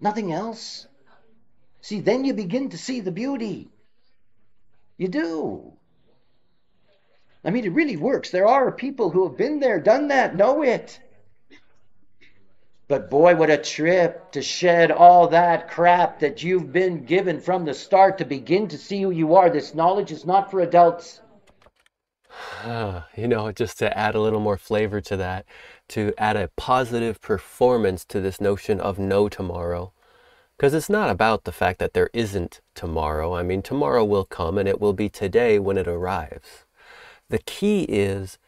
Nothing else. See, then you begin to see the beauty. You do. I mean, it really works. There are people who have been there, done that, know it. But boy, what a trip to shed all that crap that you've been given from the start to begin to see who you are. This knowledge is not for adults. You know, just to add a little more flavor to that, to add a positive performance to this notion of no tomorrow. Because it's not about the fact that there isn't tomorrow. I mean, tomorrow will come and it will be today when it arrives. The key is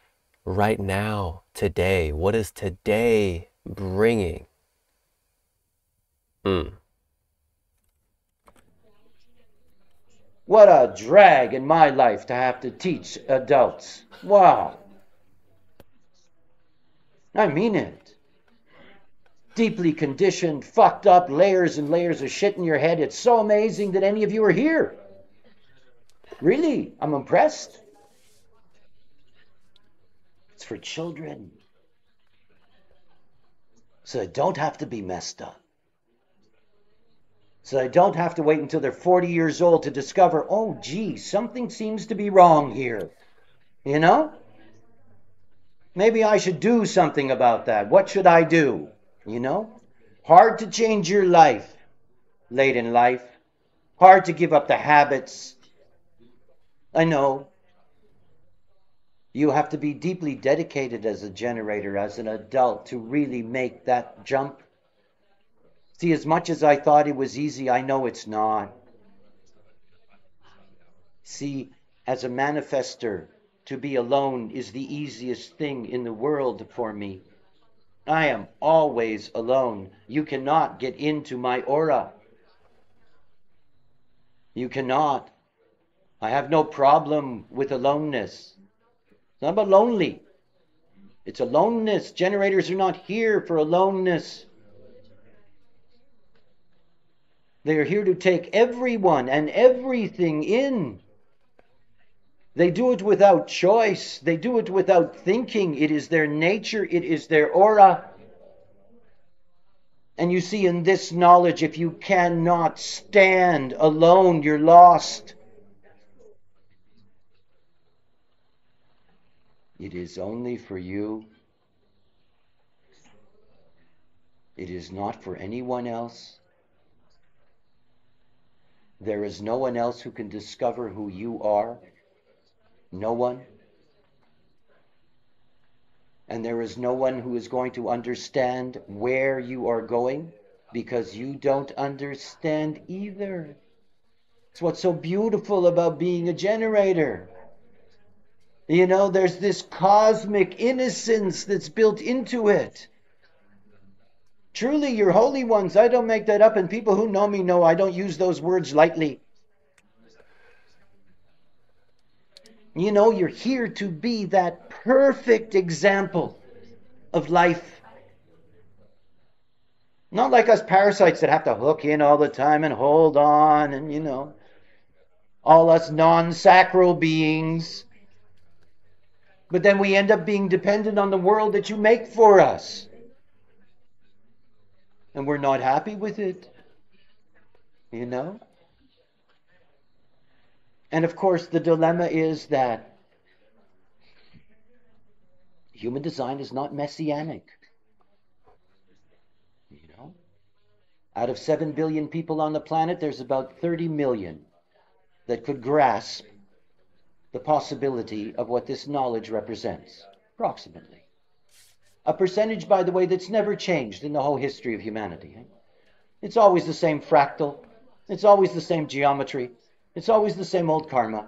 right now, today. What is today bringing? What a drag in my life to have to teach adults. Wow. I mean it. Deeply conditioned, fucked up, layers and layers of shit in your head. It's so amazing that any of you are here. Really, I'm impressed. It's for children. So they don't have to be messed up. So they don't have to wait until they're 40 years old to discover, oh, gee, something seems to be wrong here. You know? Maybe I should do something about that. What should I do? You know? Hard to change your life late in life. Hard to give up the habits. I know. You have to be deeply dedicated as a generator, as an adult, to really make that jump. See, as much as I thought it was easy, I know it's not. See, as a manifestor, to be alone is the easiest thing in the world for me. I am always alone. You cannot get into my aura. You cannot. I have no problem with aloneness. It's not about lonely. It's aloneness. Generators are not here for aloneness. They are here to take everyone and everything in. They do it without choice. They do it without thinking. It is their nature. It is their aura. And you see, in this knowledge, if you cannot stand alone, you're lost. It is only for you. It is not for anyone else. There is no one else who can discover who you are. No one. And there is no one who is going to understand where you are going, because you don't understand either. It's what's so beautiful about being a generator. You know, there's this cosmic innocence that's built into it. Truly, you're holy ones. I don't make that up, and people who know me know I don't use those words lightly. You know, you're here to be that perfect example of life. Not like us parasites that have to hook in all the time and hold on, and, you know, all us non-sacral beings. But then we end up being dependent on the world that you make for us. And we're not happy with it, you know? And of course, the dilemma is that human design is not messianic. You know? Out of 7 billion people on the planet, there's about 30 million that could grasp the possibility of what this knowledge represents, approximately. A percentage, by the way, that's never changed in the whole history of humanity. It's always the same fractal. It's always the same geometry. It's always the same old karma.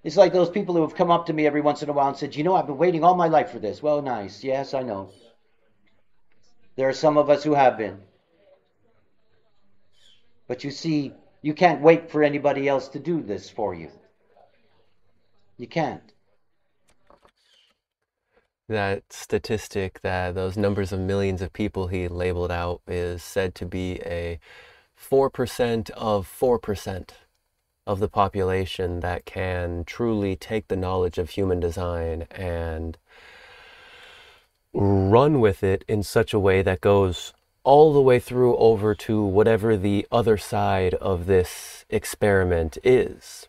It's like those people who have come up to me every once in a while and said, you know, I've been waiting all my life for this. Well, nice. Yes, I know. There are some of us who have been. But you see, you can't wait for anybody else to do this for you. You can't. That statistic, that those numbers of millions of people he labeled out, is said to be a 4% of 4% of the population that can truly take the knowledge of human design and run with it in such a way that goes all the way through over to whatever the other side of this experiment is.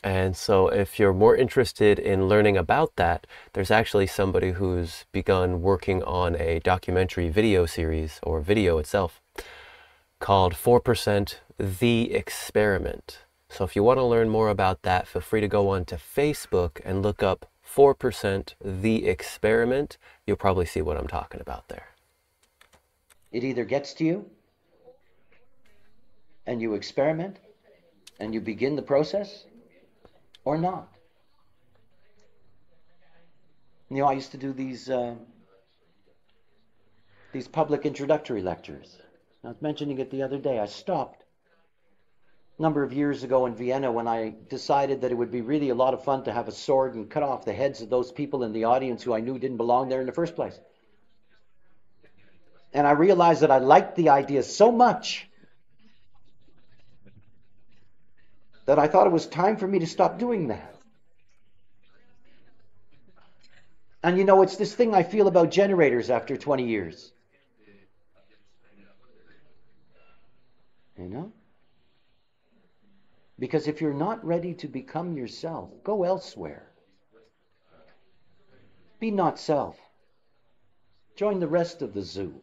And so if you're more interested in learning about that, there's actually somebody who's begun working on a documentary video series, or video itself, called 4% The Experiment. So if you want to learn more about that, feel free to go on to Facebook and look up 4% The Experiment. You'll probably see what I'm talking about there. It either gets to you and you experiment and you begin the process, or not. You know, I used to do these public introductory lectures. I was mentioning it the other day. I stopped a number of years ago in Vienna when I decided that it would be really a lot of fun to have a sword and cut off the heads of those people in the audience who I knew didn't belong there in the first place. And I realized that I liked the idea so much that I thought it was time for me to stop doing that. And you know, it's this thing I feel about generators after 20 years. You know? Because if you're not ready to become yourself, go elsewhere. Be not self. Join the rest of the zoo.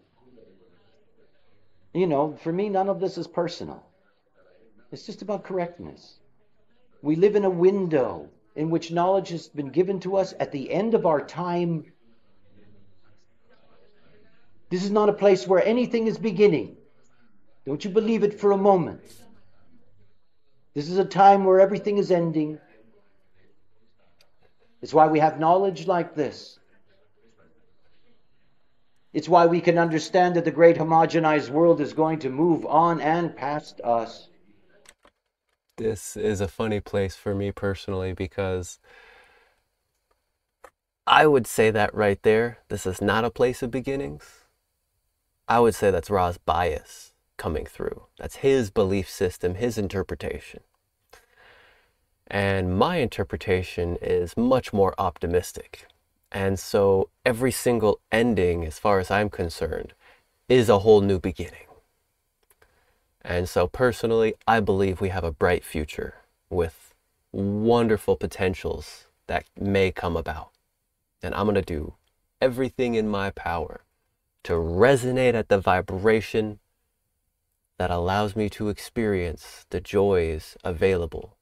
You know, for me, none of this is personal. It's just about correctness. We live in a window in which knowledge has been given to us at the end of our time. This is not a place where anything is beginning. Don't you believe it for a moment. This is a time where everything is ending. It's why we have knowledge like this. It's why we can understand that the great homogenized world is going to move on and past us. This is a funny place for me personally because I would say that right there, this is not a place of beginnings. I would say that's Ra's bias coming through. That's his belief system, his interpretation. And my interpretation is much more optimistic. And so every single ending, as far as I'm concerned, is a whole new beginning. And so personally, I believe we have a bright future with wonderful potentials that may come about. And I'm going to do everything in my power to resonate at the vibration that allows me to experience the joys available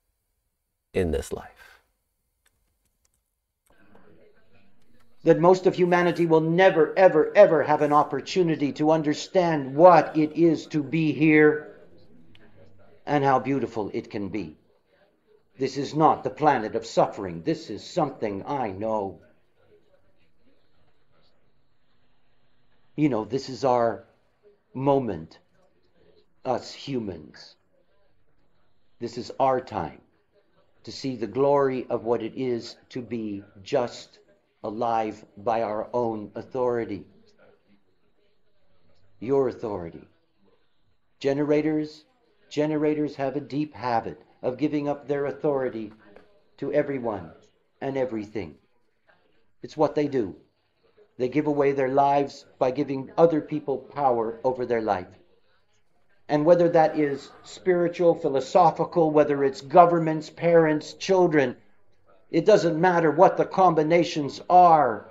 in this life. That most of humanity will never, ever, ever have an opportunity to understand what it is to be here and how beautiful it can be. This is not the planet of suffering. This is something I know. You know, this is our moment, us humans. This is our time to see the glory of what it is to be just alive by our own authority. Your authority. Generators have a deep habit of giving up their authority to everyone and everything. It's what they do. They give away their lives by giving other people power over their life. And whether that is spiritual, philosophical, whether it's governments, parents, children, it doesn't matter what the combinations are.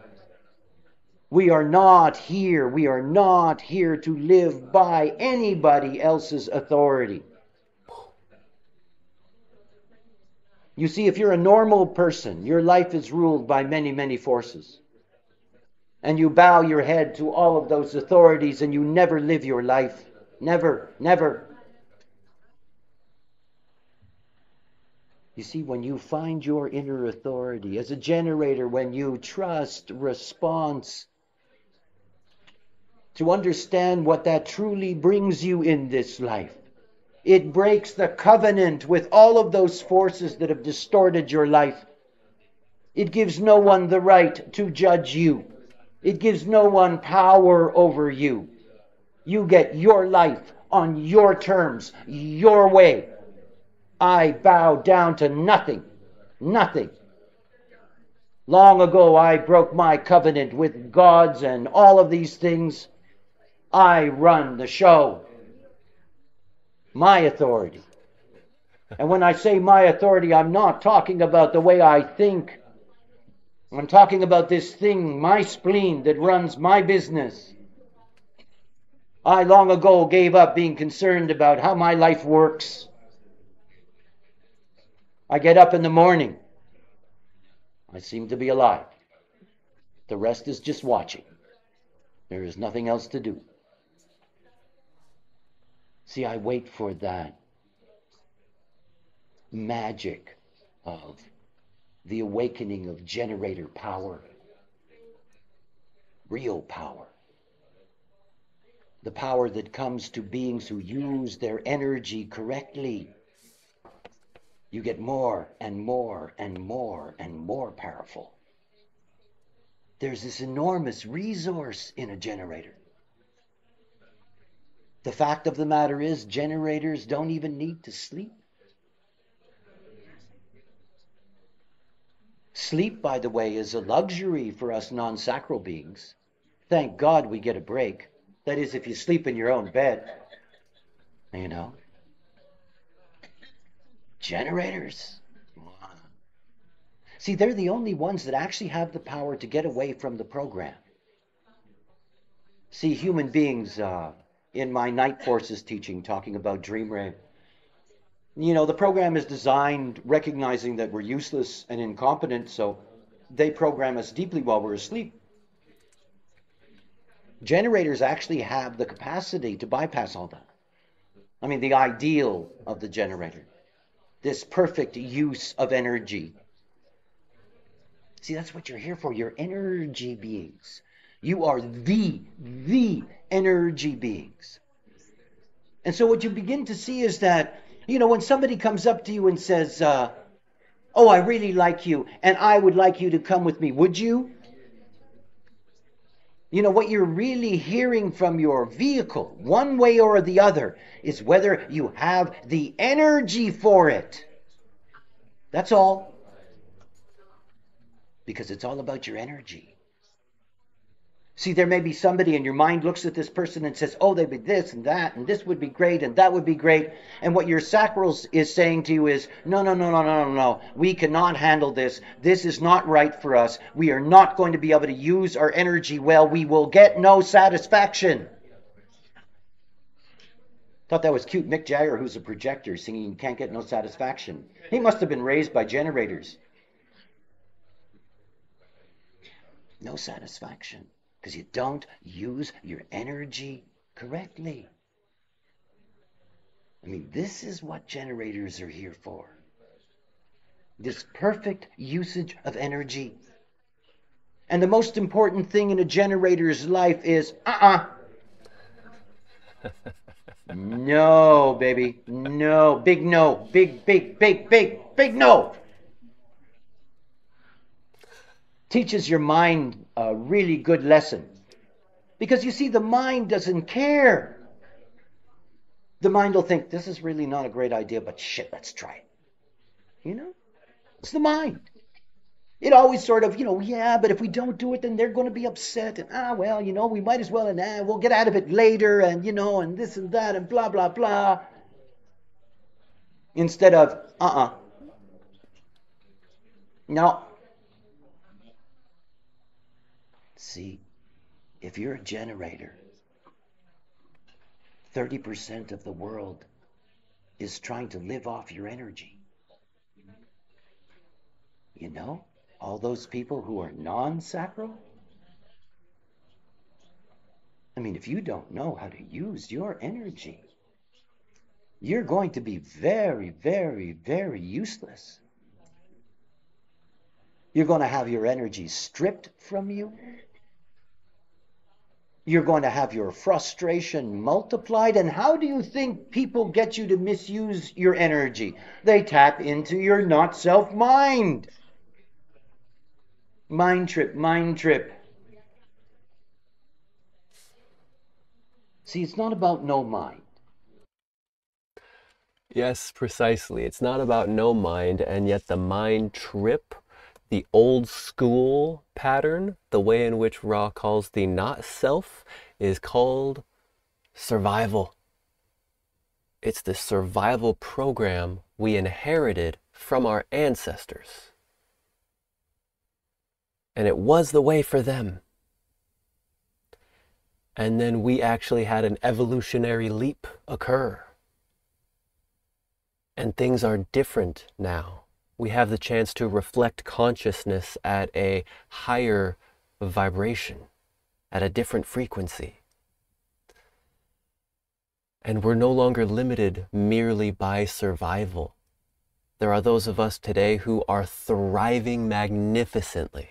We are not here. We are not here to live by anybody else's authority. You see, if you're a normal person, your life is ruled by many, many forces. And you bow your head to all of those authorities and you never live your life. Never, never. You see, when you find your inner authority, as a generator, when you trust response, to understand what that truly brings you in this life, it breaks the covenant with all of those forces that have distorted your life. It gives no one the right to judge you. It gives no one power over you. You get your life on your terms, your way. I bow down to nothing. Nothing. Long ago, I broke my covenant with gods and all of these things. I run the show. My authority. And when I say my authority, I'm not talking about the way I think. I'm talking about this thing, my spleen, that runs my business. I long ago gave up being concerned about how my life works. I get up in the morning. I seem to be alive. The rest is just watching. There is nothing else to do. See, I wait for that magic of the awakening of generator power. real power. The power that comes to beings who use their energy correctly. You get more and more and more and more powerful. There's this enormous resource in a generator. The fact of the matter is, generators don't even need to sleep. Sleep, by the way, is a luxury for us non-sacral beings. Thank God we get a break. That is, if you sleep in your own bed. You know? Generators. See, they're the only ones that actually have the power to get away from the program. See, human beings, in my Night Forces teaching, talking about dream rape, you know, the program is designed recognizing that we're useless and incompetent, so they program us deeply while we're asleep. Generators actually have the capacity to bypass all that. I mean, the ideal of the generator, this perfect use of energy. See, that's what you're here for. You're energy beings. You are the energy beings. And so what you begin to see is that, you know, when somebody comes up to you and says, oh, I really like you, and I would like you to come with me, would you? You know, what you're really hearing from your vehicle, one way or the other, is whether you have the energy for it. That's all. Because it's all about your energy. See, there may be somebody and your mind looks at this person and says, oh, they'd be this and that, and this would be great, and that would be great. And what your sacrals is saying to you is, no. We cannot handle this. This is not right for us. We are not going to be able to use our energy well. We will get no satisfaction. Thought that was cute. Mick Jagger, who's a projector, singing "You Can't Get No Satisfaction." He must have been raised by generators. No satisfaction. Because you don't use your energy correctly. I mean, this is what generators are here for. This perfect usage of energy. And the most important thing in a generator's life is, no, baby. No. Big no. Big no. Teaches your mind a really good lesson. Because you see, the mind doesn't care. The mind will think, this is really not a great idea, but shit, let's try it. You know? It's the mind. It always sort of, yeah, but if we don't do it, then they're going to be upset. And, well, we might as well, and we'll get out of it later, and, and this and that, and blah, blah, blah. Instead of, no. See, if you're a generator, 30% of the world is trying to live off your energy. All those people who are non-sacral. I mean, if you don't know how to use your energy, you're going to be very, very, very useless. You're going to have your energy stripped from you. You're going to have your frustration multiplied. And how do you think people get you to misuse your energy? They tap into your not-self mind. Mind trip. See, it's not about no mind. Yes, precisely. It's not about no mind, and yet the mind trip, the old school pattern, the way in which Ra calls the not self, is called survival. It's the survival program we inherited from our ancestors. And it was the way for them. And then we actually had an evolutionary leap occur. And things are different now. We have the chance to reflect consciousness at a higher vibration, at a different frequency. And we're no longer limited merely by survival. There are those of us today who are thriving magnificently.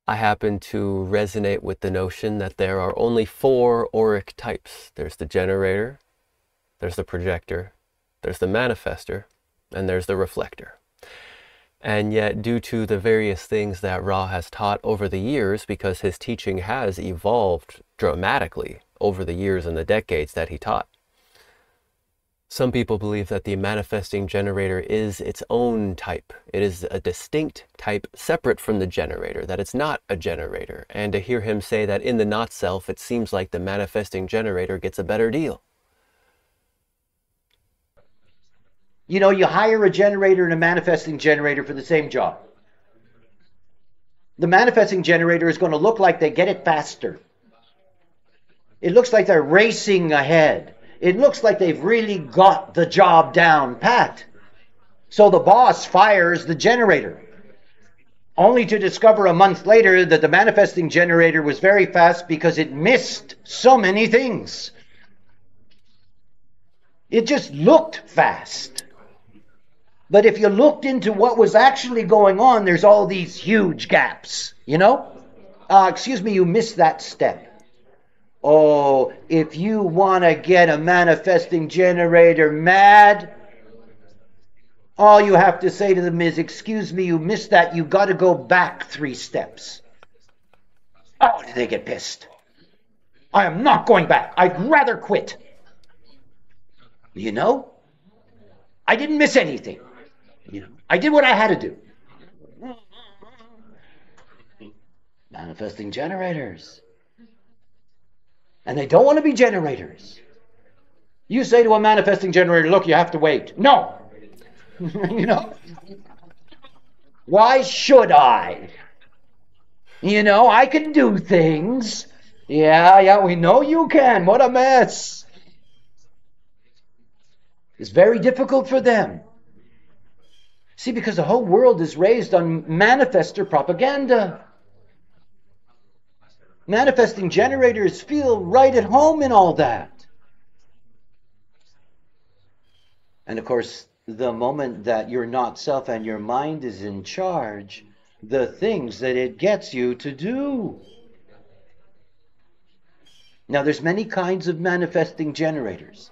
I happen to resonate with the notion that there are only 4 auric types. There's the generator, there's the projector, there's the manifestor, and there's the reflector. And yet, due to the various things that Ra has taught over the years, because his teaching has evolved dramatically over the years and the decades that he taught, some people believe that the manifesting generator is its own type. It is a distinct type separate from the generator, that it's not a generator. And to hear him say that in the not-self, it seems like the manifesting generator gets a better deal. You know, you hire a generator and a manifesting generator for the same job. The manifesting generator is going to look like they get it faster. It looks like they're racing ahead. It looks like they've really got the job down pat. So the boss fires the generator, only to discover a month later that the manifesting generator was very fast because it missed so many things. It just looked fast. But if you looked into what was actually going on, there's all these huge gaps, you know? Excuse me, you missed that step. Oh, if you want to get a manifesting generator mad, all you have to say to them is, excuse me, you missed that. You got to go back 3 steps. Oh, did they get pissed? I am not going back. I'd rather quit. You know, I didn't miss anything. You know, I did what I had to do. Manifesting generators. And they don't want to be generators. You say to a manifesting generator, look, you have to wait. No. You know? Why should I? You know, I can do things. Yeah, we know you can. What a mess. It's very difficult for them. See, because the whole world is raised on manifestor propaganda. Manifesting generators feel right at home in all that. And of course, the moment that you're not self and your mind is in charge, the things that it gets you to do. Now, there's many kinds of manifesting generators.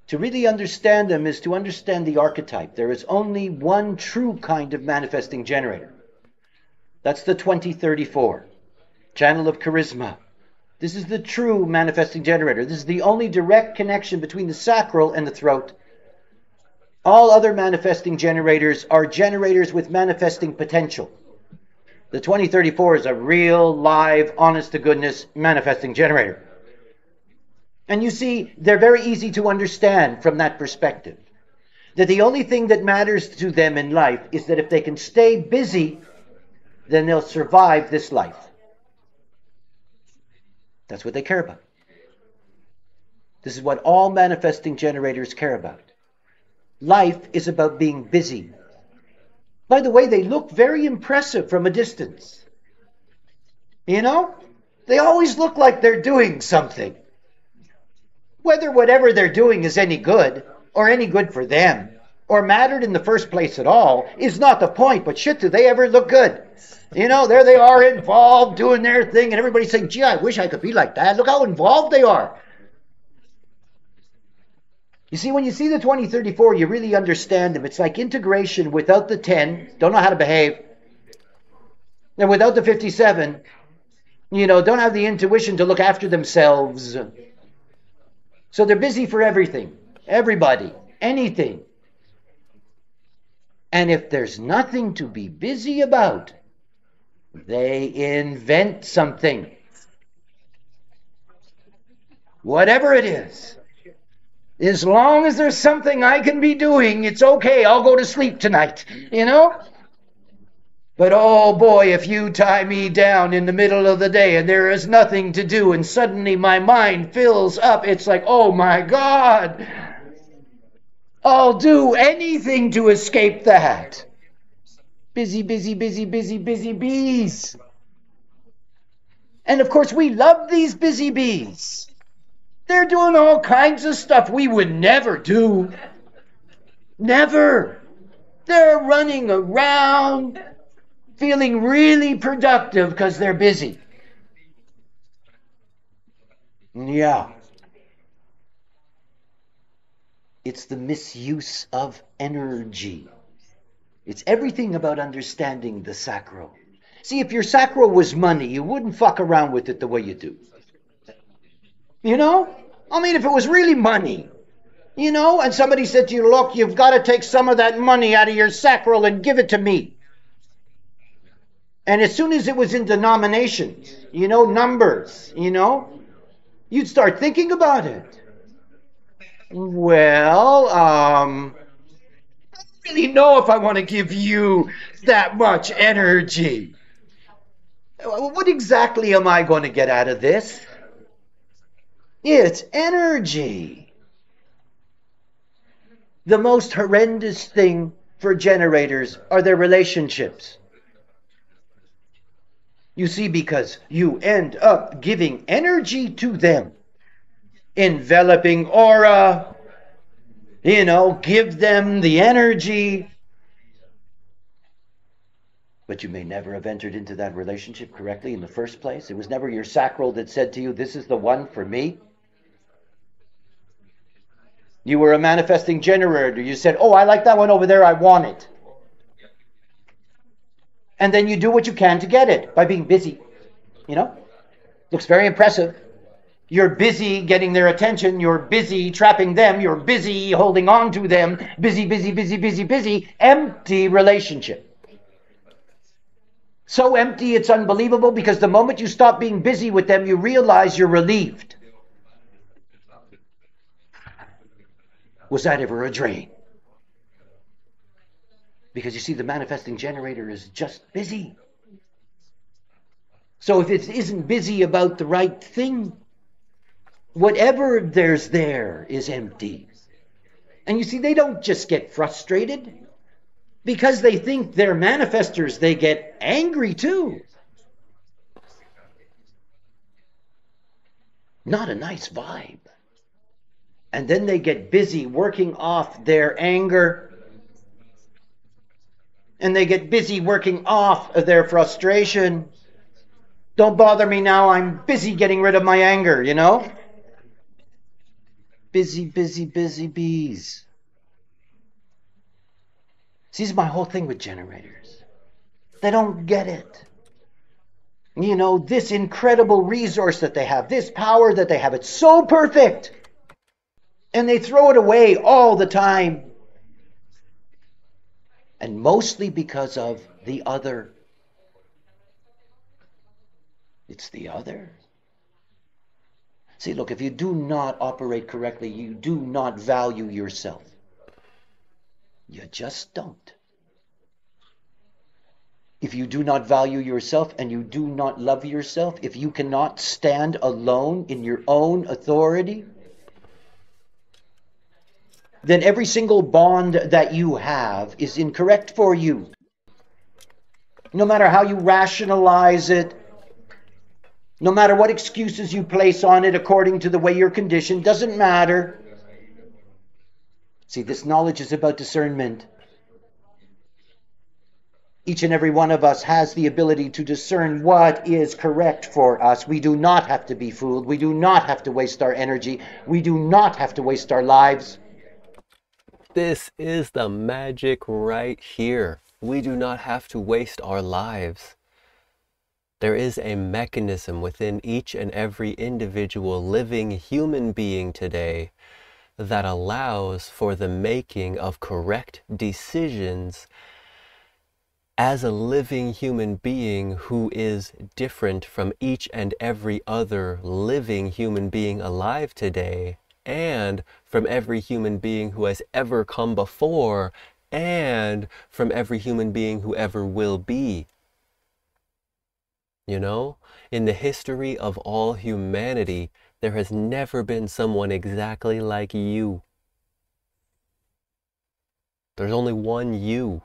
To really understand them is to understand the archetype. There is only one true kind of manifesting generator. That's the 2034. Channel of charisma. This is the true manifesting generator. This is the only direct connection between the sacral and the throat. All other manifesting generators are generators with manifesting potential. The 2034 is a real, live, honest-to-goodness manifesting generator. And you see, they're very easy to understand from that perspective. That the only thing that matters to them in life is that if they can stay busy, then they'll survive this life. That's what they care about. This is what all manifesting generators care about. Life is about being busy. By the way, they look very impressive from a distance. You know? They always look like they're doing something. Whether whatever they're doing is any good, or any good for them, or mattered in the first place at all, is not the point. But shit, do they ever look good? You know, there they are involved, doing their thing, and everybody's saying, gee, I wish I could be like that. Look how involved they are. You see, when you see the 2034, you really understand them. It's like integration without the 10, don't know how to behave. And without the 57, you know, don't have the intuition to look after themselves. So they're busy for everything, everybody, anything. And if there's nothing to be busy about, they invent something. Whatever it is. As long as there's something I can be doing, it's okay. I'll go to sleep tonight, you know? But oh boy, if you tie me down in the middle of the day and there is nothing to do and suddenly my mind fills up, it's like, oh my God, I'll do anything to escape that. Busy, busy, busy, busy, busy bees. And of course, we love these busy bees. They're doing all kinds of stuff we would never do. Never. They're running around. feeling really productive because they're busy. Yeah. It's the misuse of energy. It's everything about understanding the sacral. See, if your sacral was money, you wouldn't fuck around with it the way you do. You know? I mean, if it was really money, you know, and somebody said to you, look, you've got to take some of that money out of your sacral and give it to me. And as soon as it was in denominations, you know, numbers, you know, you'd start thinking about it. Well, I don't really know if I want to give you that much energy. What exactly am I going to get out of this? It's energy. The most horrendous thing for generators are their relationships. You see, because you end up giving energy to them, enveloping aura, you know, give them the energy. But you may never have entered into that relationship correctly in the first place. It was never your sacral that said to you, this is the one for me. You were a manifesting generator. You said, oh, I like that one over there. I want it. And then you do what you can to get it by being busy. You know, looks very impressive. You're busy getting their attention. You're busy trapping them. You're busy holding on to them. Busy, busy, busy, busy, busy. Empty relationship. So empty, it's unbelievable, because the moment you stop being busy with them, you realize you're relieved. Was that ever a drain? Because you see, the manifesting generator is just busy. So if it isn't busy about the right thing, whatever there's there is empty. And you see, they don't just get frustrated. Because they think they're manifestors, they get angry too. Not a nice vibe. And then they get busy working off their anger. And they get busy working off their frustration. Don't bother me now, I'm busy getting rid of my anger, you know? Busy, busy, busy bees. See, this is my whole thing with generators. They don't get it. You know, this incredible resource that they have, this power that they have, it's so perfect. And they throw it away all the time. And mostly because of the other. It's the other. See, look, if you do not operate correctly, you do not value yourself. You just don't. If you do not value yourself and you do not love yourself, if you cannot stand alone in your own authority, then every single bond that you have is incorrect for you. No matter how you rationalize it, no matter what excuses you place on it according to the way you're conditioned, doesn't matter. See, this knowledge is about discernment. Each and every one of us has the ability to discern what is correct for us. We do not have to be fooled. We do not have to waste our energy. We do not have to waste our lives. This is the magic right here. We do not have to waste our lives. There is a mechanism within each and every individual living human being today that allows for the making of correct decisions as a living human being who is different from each and every other living human being alive today, and from every human being who has ever come before, and from every human being who ever will be. You know, in the history of all humanity, there has never been someone exactly like you. There's only one you.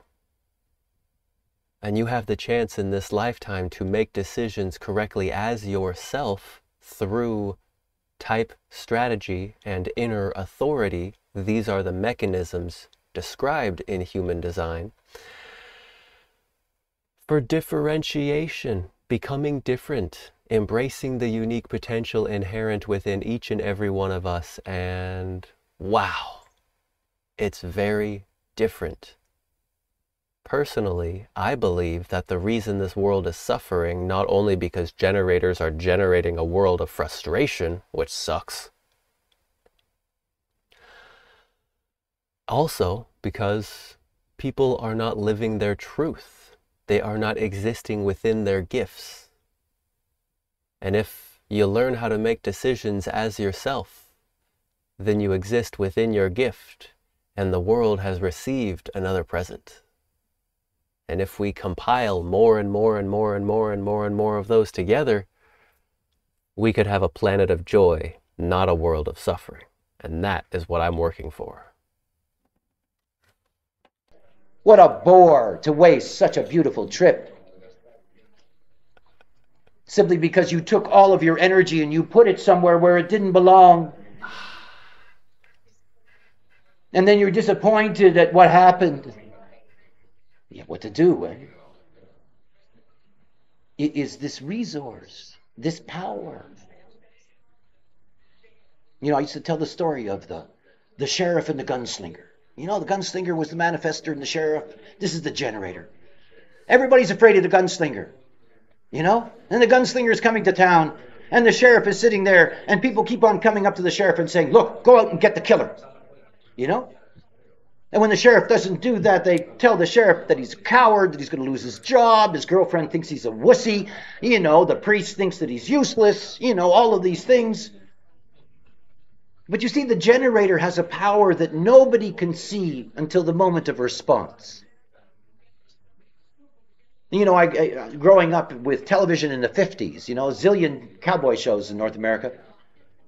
And you have the chance in this lifetime to make decisions correctly as yourself through type, strategy, and inner authority. These are the mechanisms described in human design. for differentiation, becoming different, embracing the unique potential inherent within each and every one of us. And wow, it's very different. Personally, I believe that the reason this world is suffering, not only because generators are generating a world of frustration, which sucks, also because people are not living their truth. They are not existing within their gifts. And if you learn how to make decisions as yourself, then you exist within your gift, and the world has received another present. And if we compile more and more and more and more and more and more of those together, we could have a planet of joy, not a world of suffering. And that is what I'm working for. What a bore to waste such a beautiful trip. Simply because you took all of your energy and you put it somewhere where it didn't belong. And then you're disappointed at what happened. Yeah, what to do, eh? It is this resource, this power. You know, I used to tell the story of the sheriff and the gunslinger. You know, the gunslinger was the manifestor and the sheriff. This is the generator. Everybody's afraid of the gunslinger. You know? And the gunslinger is coming to town, and the sheriff is sitting there, and people keep on coming up to the sheriff and saying, look, go out and get the killer. You know? And when the sheriff doesn't do that, they tell the sheriff that he's a coward, that he's going to lose his job, his girlfriend thinks he's a wussy, you know, the priest thinks that he's useless, you know, all of these things. But you see, the generator has a power that nobody can see until the moment of response. You know, growing up with television in the 50s, you know, a zillion cowboy shows in North America.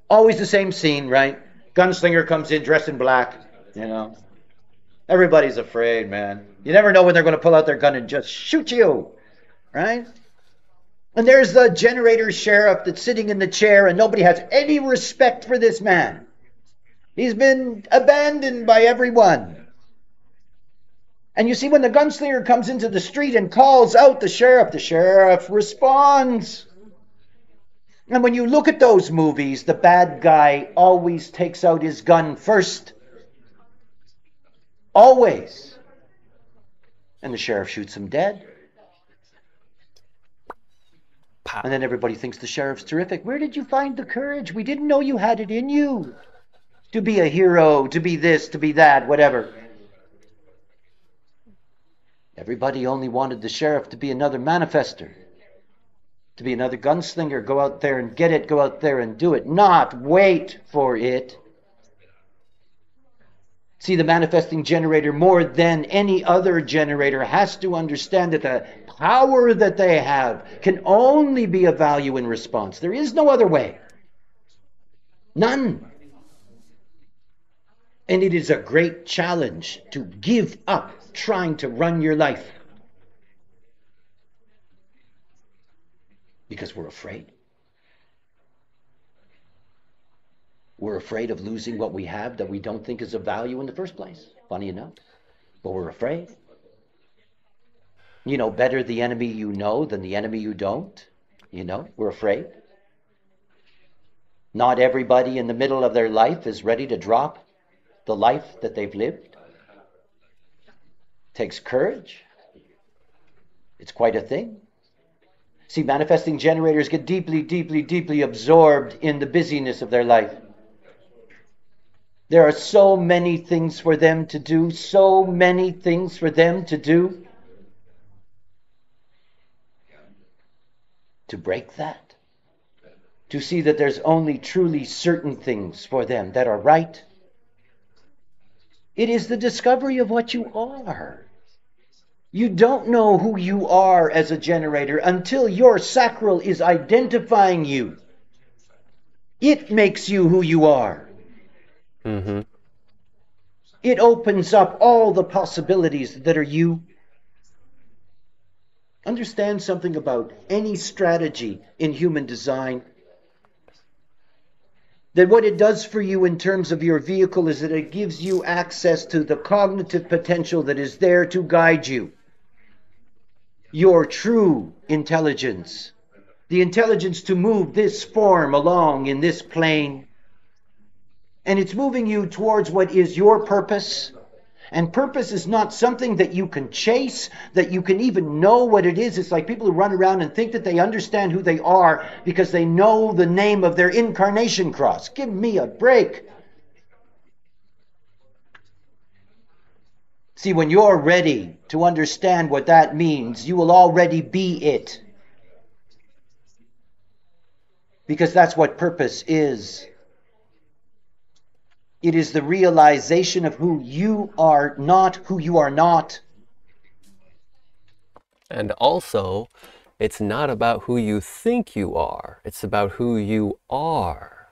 Always the same scene, right? Gunslinger comes in dressed in black, you know. Everybody's afraid, man. You never know when they're going to pull out their gun and just shoot you, right? And there's the generator sheriff that's sitting in the chair, and nobody has any respect for this man. He's been abandoned by everyone. And you see, when the gunslinger comes into the street and calls out the sheriff responds. And when you look at those movies, the bad guy always takes out his gun first. Always. And the sheriff shoots him dead. And then everybody thinks the sheriff's terrific. Where did you find the courage? We didn't know you had it in you. To be a hero, to be this, to be that, whatever. Everybody only wanted the sheriff to be another manifestor. To be another gunslinger. Go out there and get it. Go out there and do it. Not wait for it. See, the manifesting generator, more than any other generator, has to understand that the power that they have can only be of value in response. There is no other way. None. And it is a great challenge to give up trying to run your life. Because we're afraid. We're afraid of losing what we have that we don't think is of value in the first place. Funny enough. But we're afraid. You know, better the enemy you know than the enemy you don't. You know, we're afraid. Not everybody in the middle of their life is ready to drop the life that they've lived. Takes courage. It's quite a thing. See, manifesting generators get deeply, deeply, deeply absorbed in the busyness of their life. There are so many things for them to do, so many things for them to do. To break that. To see that there's only truly certain things for them that are right. It is the discovery of what you are. You don't know who you are as a generator until your sacral is identifying you. It makes you who you are. Mm-hmm. It opens up all the possibilities that are you. Understand something about any strategy in human design. That what it does for you in terms of your vehicle is that it gives you access to the cognitive potential that is there to guide you. your true intelligence, the intelligence to move this form along in this plane. And it's moving you towards what is your purpose. And purpose is not something that you can chase, that you can even know what it is. It's like people who run around and think that they understand who they are because they know the name of their incarnation cross. Give me a break. See, when you're ready to understand what that means, you will already be it. Because that's what purpose is. It is the realization of who you are not, who you are not. And also, it's not about who you think you are. It's about who you are.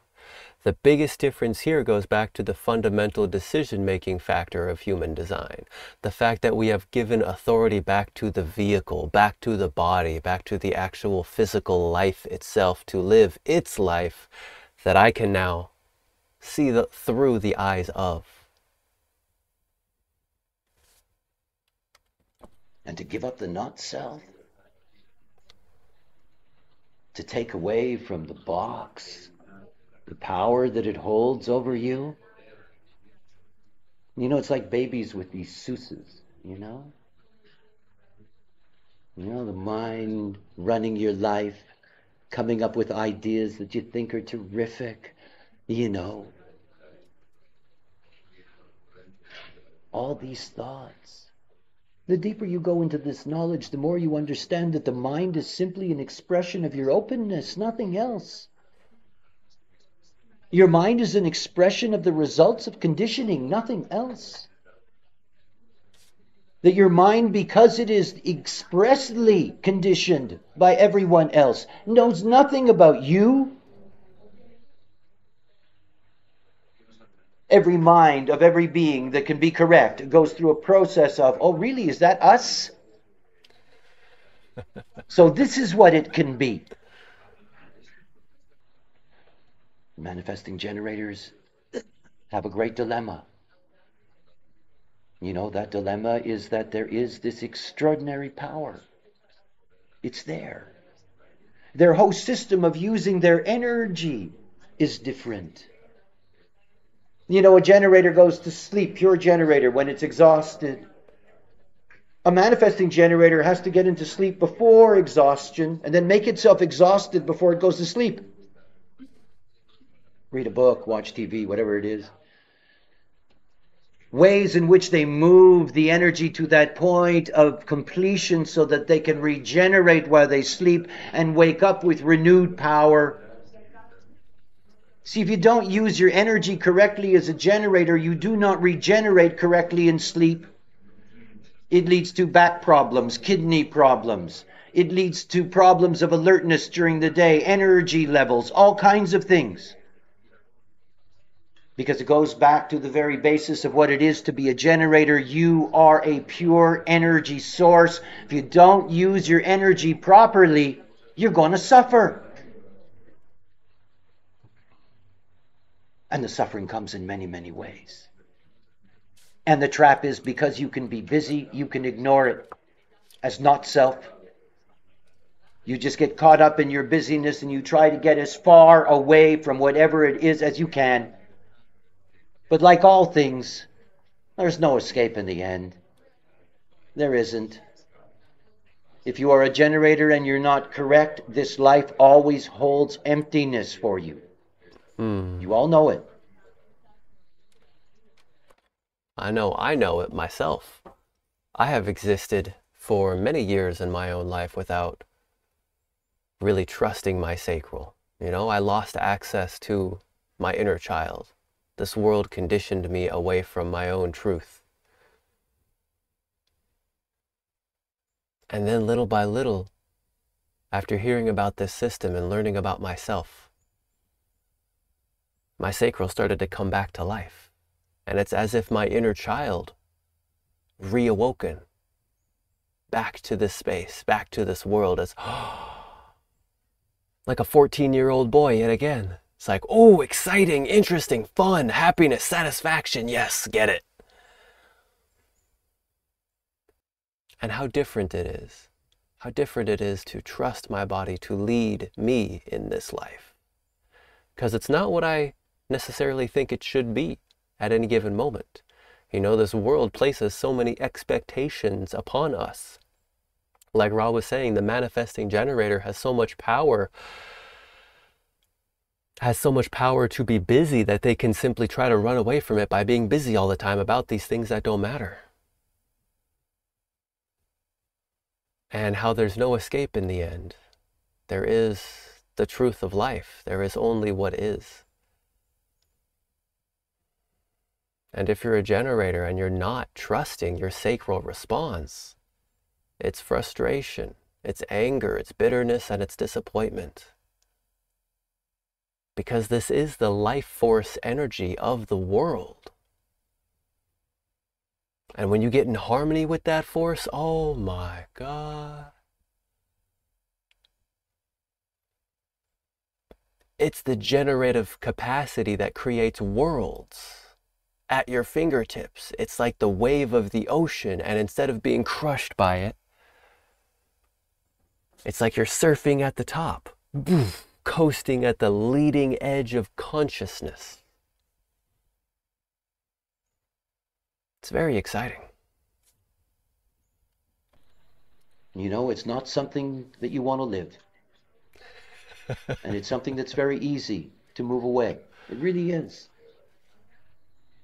The biggest difference here goes back to the fundamental decision-making factor of human design. The fact that we have given authority back to the vehicle, back to the body, back to the actual physical life itself to live its life that I can now see through the eyes of. And to give up the not self, to take away from the box the power that it holds over you. You know, it's like babies with these sousas, you know? You know, the mind running your life, coming up with ideas that you think are terrific, you know. All these thoughts. The deeper you go into this knowledge, the more you understand that the mind is simply an expression of your openness, nothing else. Your mind is an expression of the results of conditioning, nothing else. That your mind, because it is expressly conditioned by everyone else, knows nothing about you. Every mind of every being that can be correct goes through a process of, oh, really, is that us? So this is what it can be. Manifesting generators have a great dilemma. You know, that dilemma is that there is this extraordinary power. It's there. Their whole system of using their energy is different. You know, a generator goes to sleep, pure generator, when it's exhausted. A manifesting generator has to get into sleep before exhaustion and then make itself exhausted before it goes to sleep. Read a book, watch TV, whatever it is. Ways in which they move the energy to that point of completion so that they can regenerate while they sleep and wake up with renewed power. See, if you don't use your energy correctly as a generator, you do not regenerate correctly in sleep. It leads to back problems, kidney problems. It leads to problems of alertness during the day, energy levels, all kinds of things. Because it goes back to the very basis of what it is to be a generator. You are a pure energy source. If you don't use your energy properly, you're going to suffer. And the suffering comes in many, many ways. And the trap is because you can be busy, you can ignore it as not self. You just get caught up in your busyness and you try to get as far away from whatever it is as you can. But like all things, there's no escape in the end. There isn't. If you are a generator and you're not correct, this life always holds emptiness for you. You all know it. I know it myself. I have existed for many years in my own life without really trusting my sacral. You know, I lost access to my inner child. This world conditioned me away from my own truth. And then little by little, after hearing about this system and learning about myself, my sacral started to come back to life. And it's as if my inner child reawoken back to this space, back to this world as like a 14-year-old boy yet again. It's like, oh, exciting, interesting, fun, happiness, satisfaction. Yes, get it. And how different it is. how different it is to trust my body to lead me in this life. Because it's not what I necessarily think it should be at any given moment. You know, this world places so many expectations upon us. Like Ra was saying, the manifesting generator has so much power to be busy that they can simply try to run away from it by being busy all the time about these things that don't matter. And how there's no escape in the end. There is the truth of life. There is only what is. And if you're a generator and you're not trusting your sacral response, it's frustration, it's anger, it's bitterness, and it's disappointment. Because this is the life force energy of the world. And when you get in harmony with that force, oh my God. It's the generative capacity that creates worlds at your fingertips. It's like the wave of the ocean, and instead of being crushed by it, it's like you're surfing at the top, coasting at the leading edge of consciousness. It's very exciting. You know, it's not something that you want to live. And it's something that's very easy to move away. It really is.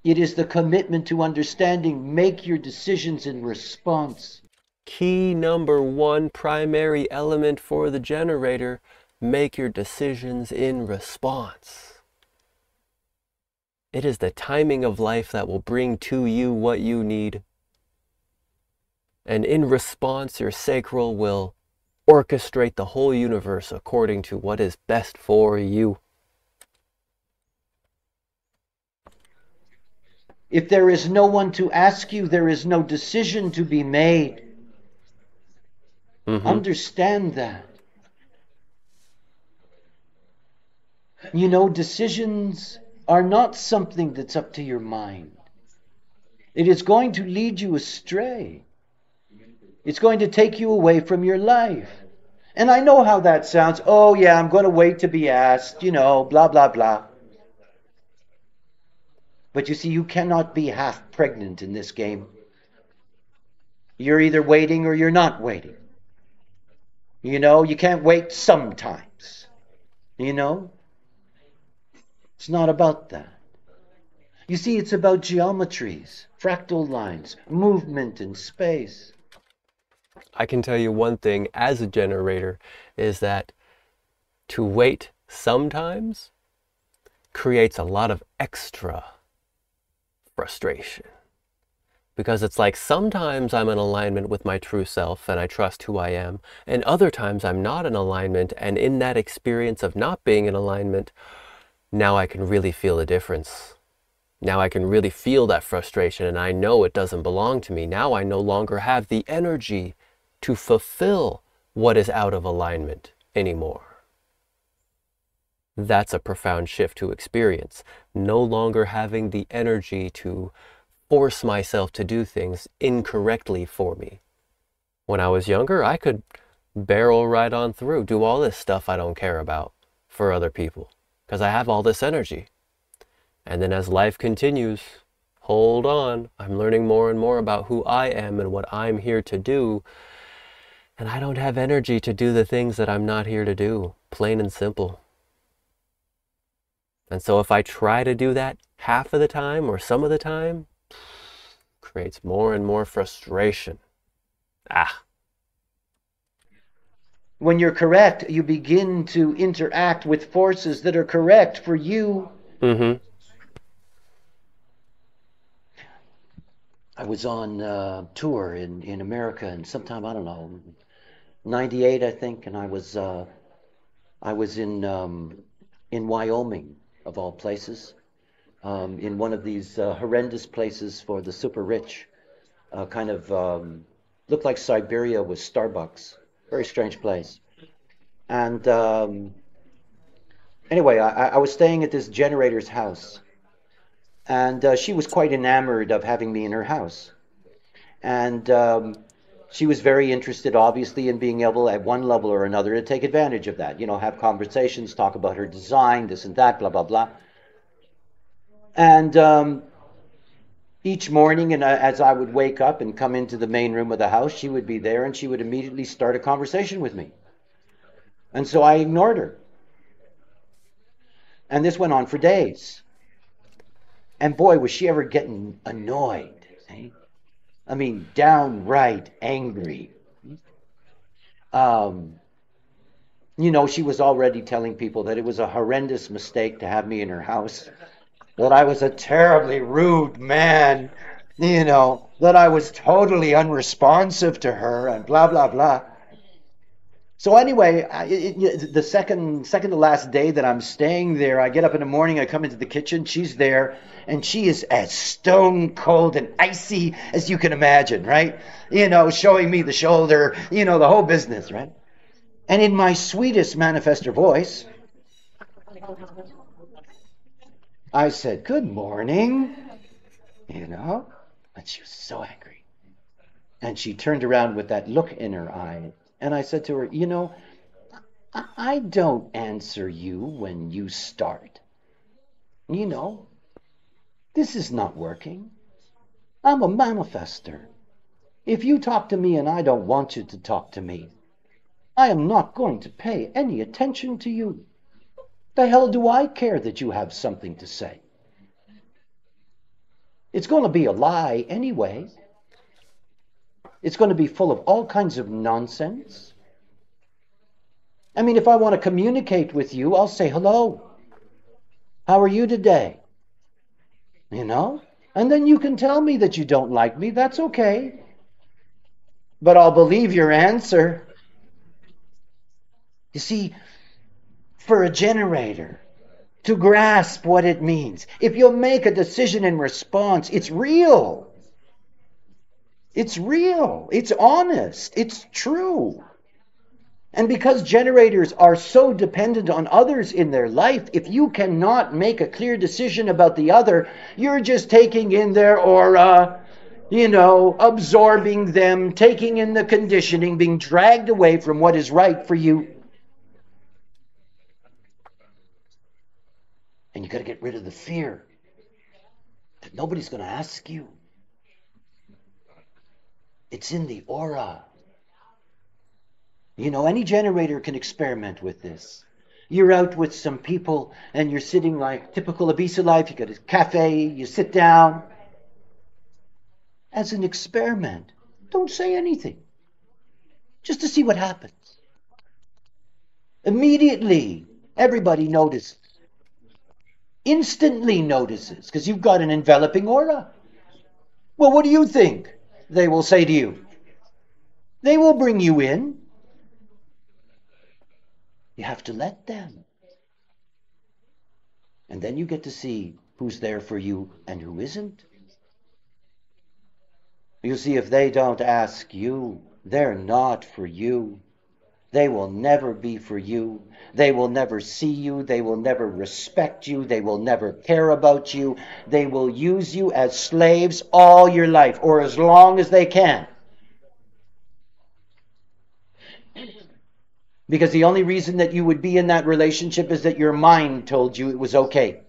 It is the commitment to understanding. Make your decisions in response. Key number one, primary element for the generator, make your decisions in response. It is the timing of life that will bring to you what you need. And in response, your sacral will orchestrate the whole universe according to what is best for you. If there is no one to ask you, there is no decision to be made. Understand that. You know, decisions are not something that's up to your mind. It is going to lead you astray. It's going to take you away from your life. And I know how that sounds. Oh yeah, I'm going to wait to be asked, you know, blah, blah, blah. But you see, you cannot be half pregnant in this game. You're either waiting or you're not waiting. You know, you can't wait sometimes. You know? It's not about that. You see, it's about geometries, fractal lines, movement in space. I can tell you one thing as a generator is that to wait sometimes creates a lot of extra frustration. Because it's like sometimes I'm in alignment with my true self and I trust who I am, and other times I'm not in alignment, and in that experience of not being in alignment, now I can really feel the difference. Now I can really feel that frustration, and I know it doesn't belong to me. Now I no longer have the energy to fulfill what is out of alignment anymore. That's a profound shift to experience. No longer having the energy to force myself to do things incorrectly for me. When I was younger, I could barrel right on through, do all this stuff I don't care about for other people, because I have all this energy. And then as life continues, hold on, I'm learning more and more about who I am and what I'm here to do. And I don't have energy to do the things that I'm not here to do, plain and simple. And so if I try to do that half of the time or some of the time, creates more and more frustration. When you're correct, you begin to interact with forces that are correct for you. I was on tour in America, and sometime, I don't know, 98, I think, and I was in Wyoming, of all places, in one of these horrendous places for the super rich, kind of looked like Siberia with Starbucks. Very strange place. And anyway, I was staying at this generator's house, and she was quite enamored of having me in her house. And She was very interested, obviously, in being able, at one level or another, to take advantage of that. Have conversations, talk about her design, this and that, blah, blah, blah. And each morning, and as I would wake up and come into the main room of the house, she would be there and she would immediately start a conversation with me. And so I ignored her. And this went on for days. And boy, was she ever getting annoyed. Eh? I mean, downright angry. She was already telling people that it was a horrendous mistake to have me in her house, that I was a terribly rude man, that I was totally unresponsive to her, and blah, blah, blah. So anyway, the second to last day that I'm staying there, I get up in the morning, I come into the kitchen, she's there, and she is as stone cold and icy as you can imagine, right? Showing me the shoulder, the whole business, right? And in my sweetest manifestor voice, I said, "Good morning," and she was so angry. And she turned around with that look in her eye. And I said to her, I don't answer you when you start. This is not working. I'm a manifestor. If you talk to me and I don't want you to talk to me, I am not going to pay any attention to you. The hell do I care that you have something to say? It's going to be a lie anyway. It's going to be full of all kinds of nonsense. I mean, if I want to communicate with you, I'll say hello. How are you today? And then you can tell me that you don't like me. That's okay. But I'll believe your answer. You see, for a generator to grasp what it means, if you'll make a decision in response, it's real. It's real. It's honest. It's true. And because generators are so dependent on others in their life, if you cannot make a clear decision about the other, you're just taking in their aura, absorbing them, taking in the conditioning, being dragged away from what is right for you. And you got to get rid of the fear that nobody's going to ask you. It's in the aura. Any generator can experiment with this. You're out with some people and you're sitting like typical Ibiza life. You got a cafe, you sit down. As an experiment, don't say anything. Just to see what happens. Immediately, everybody notices. Instantly notices, because you've got an enveloping aura. Well, what do you think? They will say to you. They will bring you in. You have to let them. And then you get to see who's there for you and who isn't. You see, if they don't ask you, they're not for you. They will never be for you. They will never see you. They will never respect you. They will never care about you. They will use you as slaves all your life, or as long as they can. Because the only reason that you would be in that relationship is that your mind told you it was okay.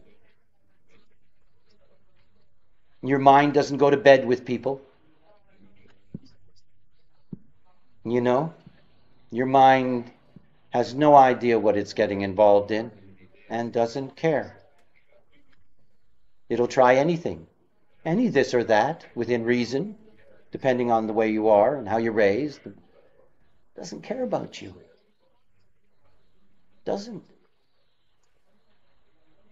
Your mind doesn't go to bed with people. Your mind has no idea what it's getting involved in and doesn't care. It'll try anything, any this or that, within reason, depending on the way you are and how you're raised. It doesn't care about you. Doesn't.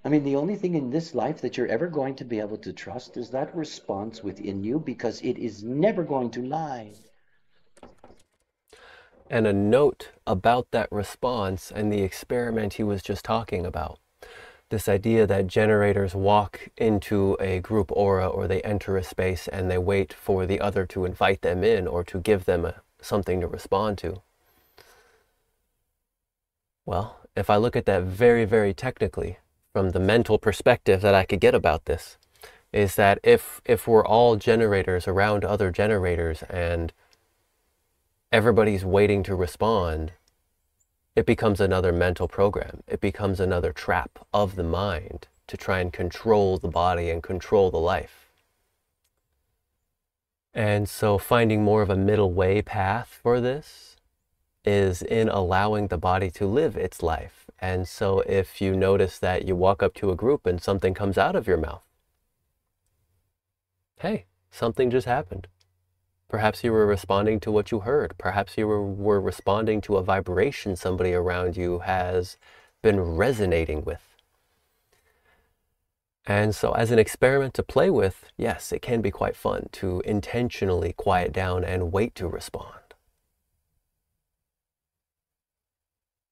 I mean, the only thing in this life that you're ever going to be able to trust is that response within you, because it is never going to lie. And a note about that response and the experiment he was just talking about. This idea that generators walk into a group aura, or they enter a space and they wait for the other to invite them in or to give them something to respond to. Well, if I look at that very, very technically, from the mental perspective that I could get about this, is that if we're all generators around other generators, and everybody's waiting to respond, it becomes another mental program. It becomes another trap of the mind to try and control the body and control the life. And so finding more of a middle way path for this is in allowing the body to live its life. And so if you notice that you walk up to a group and something comes out of your mouth, hey, something just happened. Perhaps you were responding to what you heard. Perhaps you were responding to a vibration somebody around you has been resonating with. And so as an experiment to play with, yes, it can be quite fun to intentionally quiet down and wait to respond.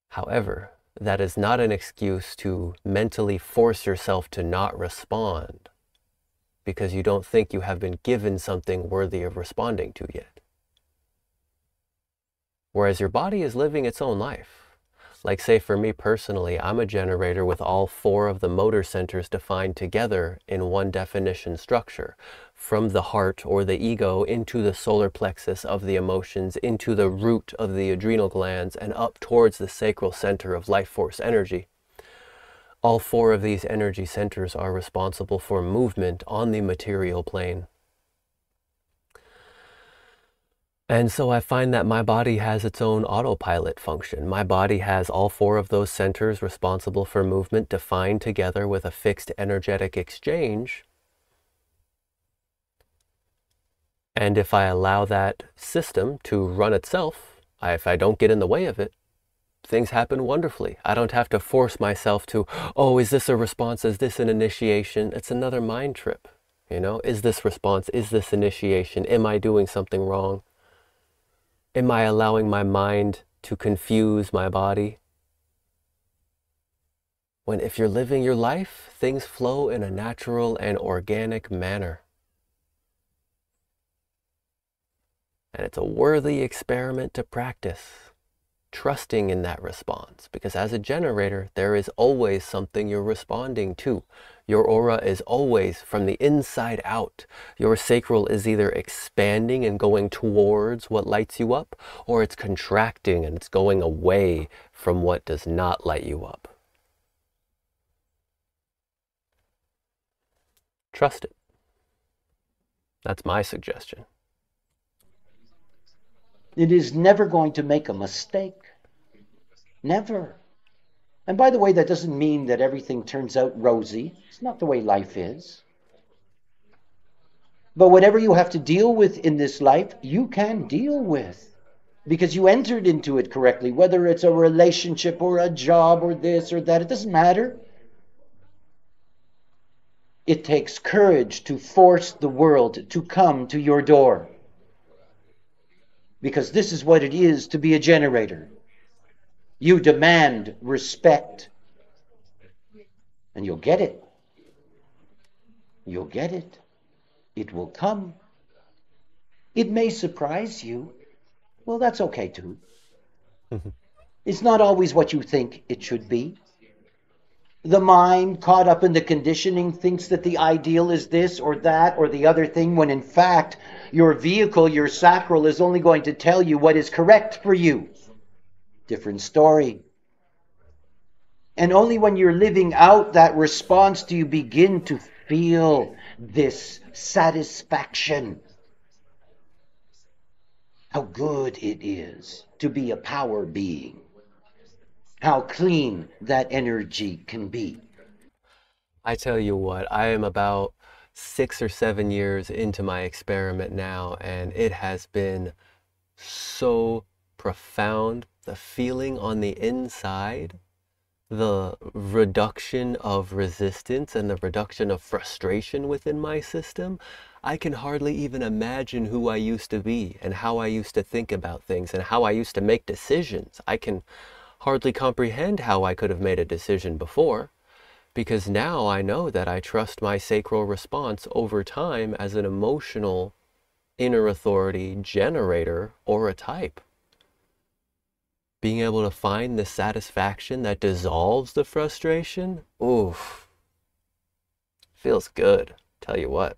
However, that is not an excuse to mentally force yourself to not respond because you don't think you have been given something worthy of responding to yet. Whereas your body is living its own life. Like say for me personally, I'm a generator with all 4 of the motor centers defined together in one definition structure, from the heart or the ego into the solar plexus of the emotions, into the root of the adrenal glands, and up towards the sacral center of life force energy. All 4 of these energy centers are responsible for movement on the material plane. And so I find that my body has its own autopilot function. My body has all 4 of those centers responsible for movement defined together with a fixed energetic exchange. And if I allow that system to run itself, if I don't get in the way of it, things happen wonderfully. I don't have to force myself to, oh, is this a response? Is this an initiation? It's another mind trip. You know, is this response? Is this initiation? Am I doing something wrong? Am I allowing my mind to confuse my body? When if you're living your life, things flow in a natural and organic manner. And it's a worthy experiment to practice, trusting in that response. Because as a generator, there is always something you're responding to. Your aura is always from the inside out. Your sacral is either expanding and going towards what lights you up, or it's contracting and it's going away from what does not light you up. Trust it. That's my suggestion. It is never going to make a mistake. Never. And by the way, that doesn't mean that everything turns out rosy. It's not the way life is. But whatever you have to deal with in this life, you can deal with. Because you entered into it correctly, whether it's a relationship or a job or this or that, it doesn't matter. It takes courage to force the world to come to your door. Because this is what it is to be a generator. You demand respect. And you'll get it. You'll get it. It will come. It may surprise you. Well, that's okay too. It's not always what you think it should be. The mind, caught up in the conditioning, thinks that the ideal is this or that or the other thing, when in fact, your vehicle, your sacral, is only going to tell you what is correct for you. Different story. And only when you're living out that response do you begin to feel this satisfaction. How good it is to be a power being. How clean that energy can be. I tell you what, I am about 6 or 7 years into my experiment now, and it has been so profound. The feeling on the inside, the reduction of resistance and the reduction of frustration within my system. I can hardly even imagine who I used to be and how I used to think about things and how I used to make decisions. I can hardly comprehend how I could have made a decision before, because now I know that I trust my sacral response over time as an emotional inner authority generator or a type. Being able to find the satisfaction that dissolves the frustration, oof, feels good, tell you what.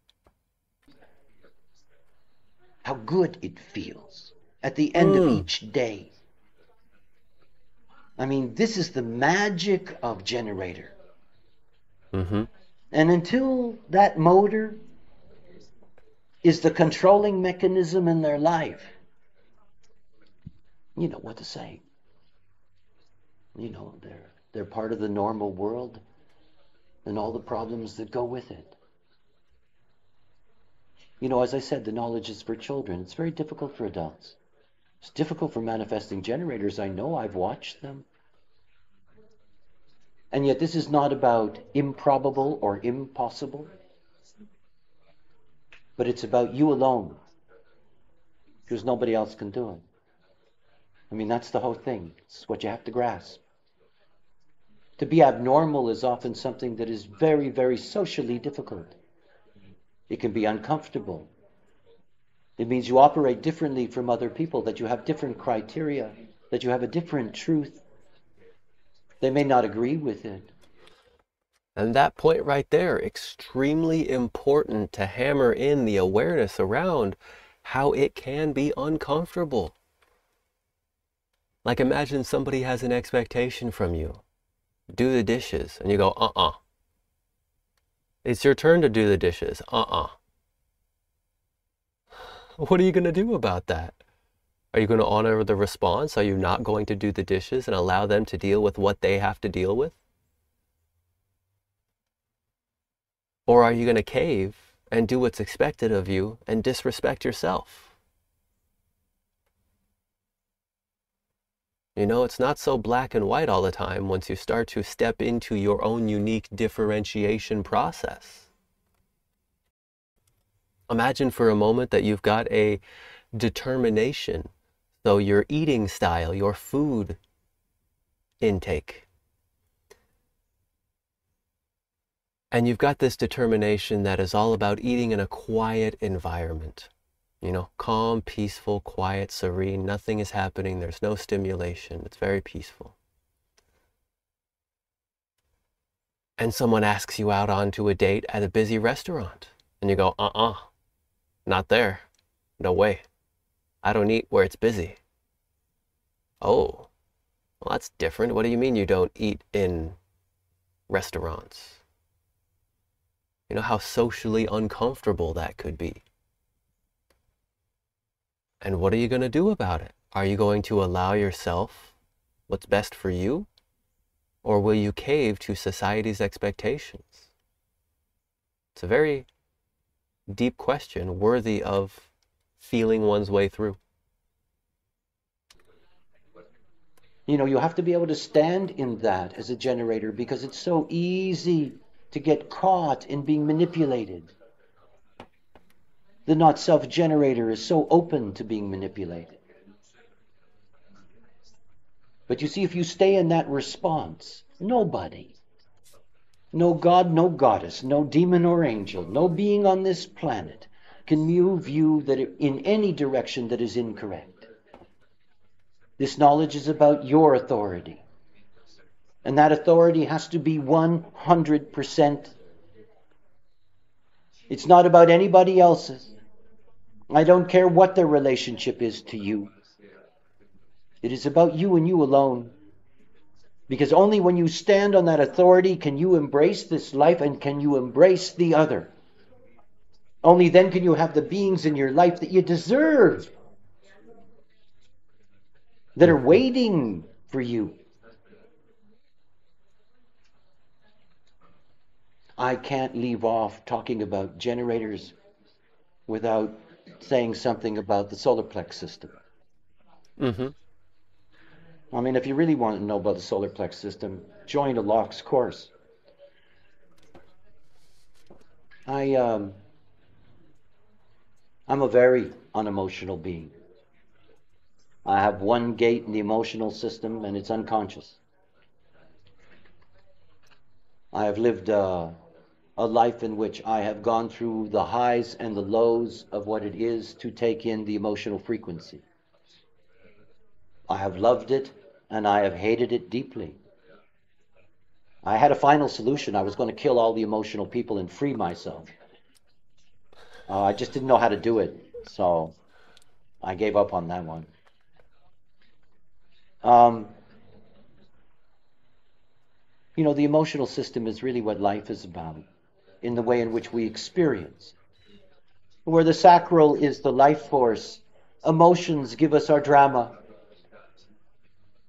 How good it feels. at the end of Mm. each day. I mean, this is the magic of generator. Mm-hmm. And until that motor is the controlling mechanism in their life, you know what to say. You know, they're part of the normal world and all the problems that go with it. You know, as I said, the knowledge is for children. It's very difficult for adults. It's difficult for manifesting generators. I know, I've watched them. And yet this is not about improbable or impossible, but it's about you alone, because nobody else can do it. I mean, that's the whole thing. It's what you have to grasp. To be abnormal is often something that is very, very socially difficult. It can be uncomfortable. It means you operate differently from other people, that you have different criteria, that you have a different truth. They may not agree with it. And that point right there, extremely important to hammer in the awareness around how it can be uncomfortable. Like imagine somebody has an expectation from you. Do the dishes. And you go, uh-uh. It's your turn to do the dishes. Uh-uh. What are you going to do about that? Are you going to honor the response? Are you not going to do the dishes and allow them to deal with what they have to deal with? Or are you going to cave and do what's expected of you and disrespect yourself? You know, it's not so black and white all the time once you start to step into your own unique differentiation process. Imagine for a moment that you've got a determination. So your eating style, your food intake. And you've got this determination that is all about eating in a quiet environment. You know, calm, peaceful, quiet, serene, nothing is happening, there's no stimulation, it's very peaceful. And someone asks you out onto a date at a busy restaurant, and you go, not there, no way. I don't eat where it's busy. Oh, well, that's different. What do you mean you don't eat in restaurants? You know how socially uncomfortable that could be. And what are you going to do about it? Are you going to allow yourself what's best for you? Or will you cave to society's expectations? It's a very deep question, worthy of feeling one's way through. You know, you have to be able to stand in that as a generator, because it's so easy to get caught in being manipulated. The not self generator is so open to being manipulated. But you see, if you stay in that response, nobody, no god, no goddess, no demon or angel, no being on this planet can move you that in any direction that is incorrect. This knowledge is about your authority. And that authority has to be 100%. It's not about anybody else's. I don't care what their relationship is to you. It is about you and you alone. Because only when you stand on that authority can you embrace this life and can you embrace the other. Only then can you have the beings in your life that you deserve, that are waiting for you. I can't leave off talking about generators without saying something about the solar plex system. Mm-hmm. I mean, if you really want to know about the solar plex system, join a LOX course. I'm a very unemotional being. I have one gate in the emotional system, and it's unconscious. I have lived a life in which I have gone through the highs and the lows of what it is to take in the emotional frequency. I have loved it, and I have hated it deeply. I had a final solution. I was going to kill all the emotional people and free myself. I just didn't know how to do it, so I gave up on that one. The emotional system is really what life is about, in the way in which we experience. Where the sacral is the life force, emotions give us our drama.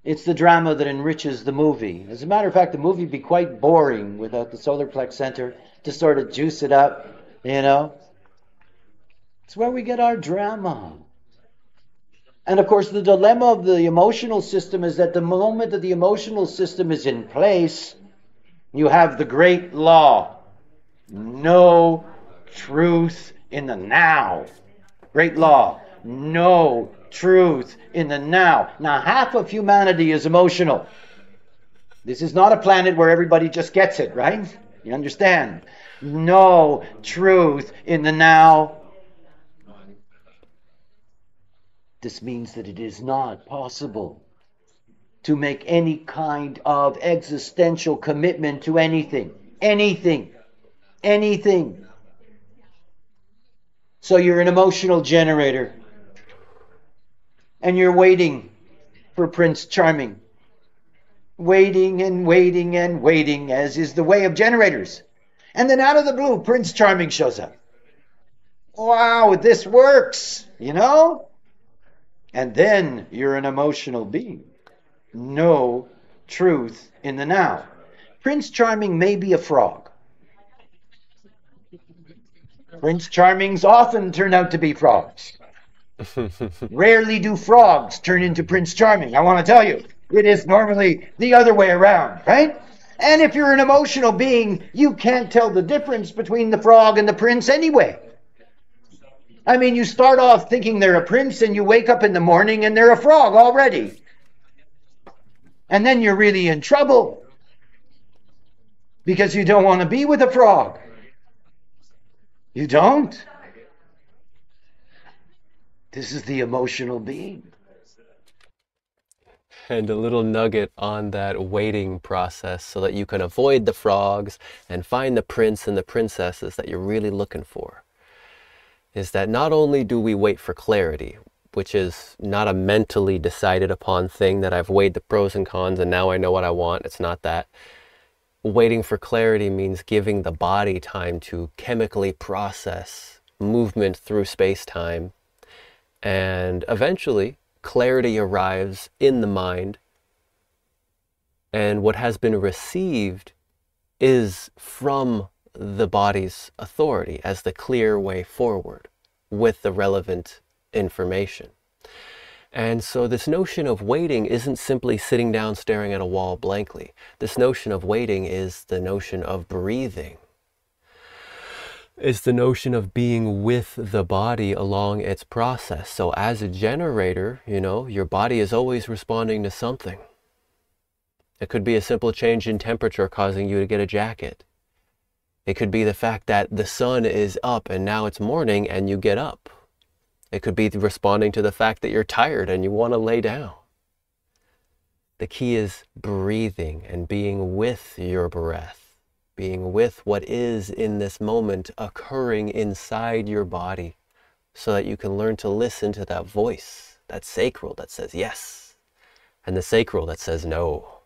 It's the drama that enriches the movie. As a matter of fact, the movie would be quite boring without the solar plex center to sort of juice it up, It's where we get our drama. And of course, the dilemma of the emotional system is that the moment that the emotional system is in place, you have the great law. No truth in the now. Great law. No truth in the now. Now, half of humanity is emotional. This is not a planet where everybody just gets it, right? You understand? No truth in the now. This means that it is not possible to make any kind of existential commitment to anything. Anything. So you're an emotional generator, and you're waiting for Prince Charming. Waiting and waiting and waiting, as is the way of generators. And then out of the blue, Prince Charming shows up. Wow, this works, And then you're an emotional being. No truth in the now. Prince Charming may be a frog. Prince Charmings often turn out to be frogs. Rarely do frogs turn into Prince Charming. I want to tell you, it is normally the other way around, right? And if you're an emotional being, you can't tell the difference between the frog and the prince anyway. I mean, you start off thinking they're a prince and you wake up in the morning and they're a frog already. And then you're really in trouble because you don't want to be with a frog. You don't. This is the emotional being. And a little nugget on that waiting process so that you can avoid the frogs and find the prince and the princesses that you're really looking for, is that not only do we wait for clarity, which is not a mentally decided upon thing that I've weighed the pros and cons and now I know what I want. It's not that. Waiting for clarity means giving the body time to chemically process movement through space-time, and eventually clarity arrives in the mind, and what has been received is from the body's authority as the clear way forward with the relevant information. And so this notion of waiting isn't simply sitting down staring at a wall blankly. This notion of waiting is the notion of breathing. It's the notion of being with the body along its process. So as a generator, your body is always responding to something. It could be a simple change in temperature causing you to get a jacket. It could be the fact that the sun is up and now it's morning and you get up. It could be responding to the fact that you're tired and you want to lay down. The key is breathing and being with your breath, being with what is in this moment occurring inside your body, so that you can learn to listen to that voice, that sacral that says yes, and the sacral that says no.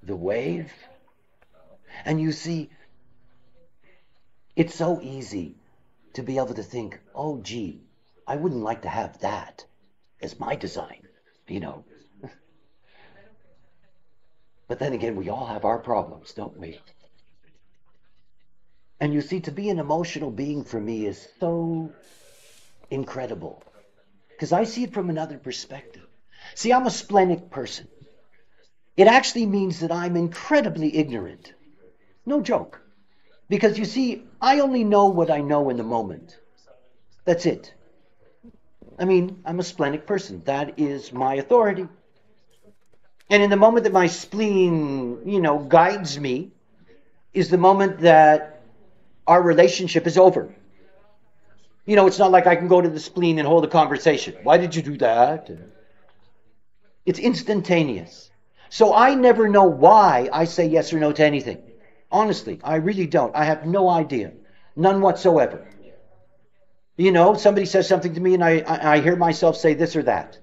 The wave. And you see, it's so easy to be able to think, oh, gee, I wouldn't like to have that as my design, But then again, we all have our problems, don't we? And you see, to be an emotional being for me is so incredible, because I see it from another perspective. See, I'm a splenic person. It actually means that I'm incredibly ignorant. No joke. Because you see, I only know what I know in the moment. That's it. I mean, I'm a splenic person. That is my authority. And in the moment that my spleen, guides me, is the moment that our relationship is over. It's not like I can go to the spleen and hold a conversation. Why did you do that? It's instantaneous. So I never know why I say yes or no to anything. Honestly, I really don't. I have no idea. None whatsoever. Somebody says something to me and I hear myself say this or that.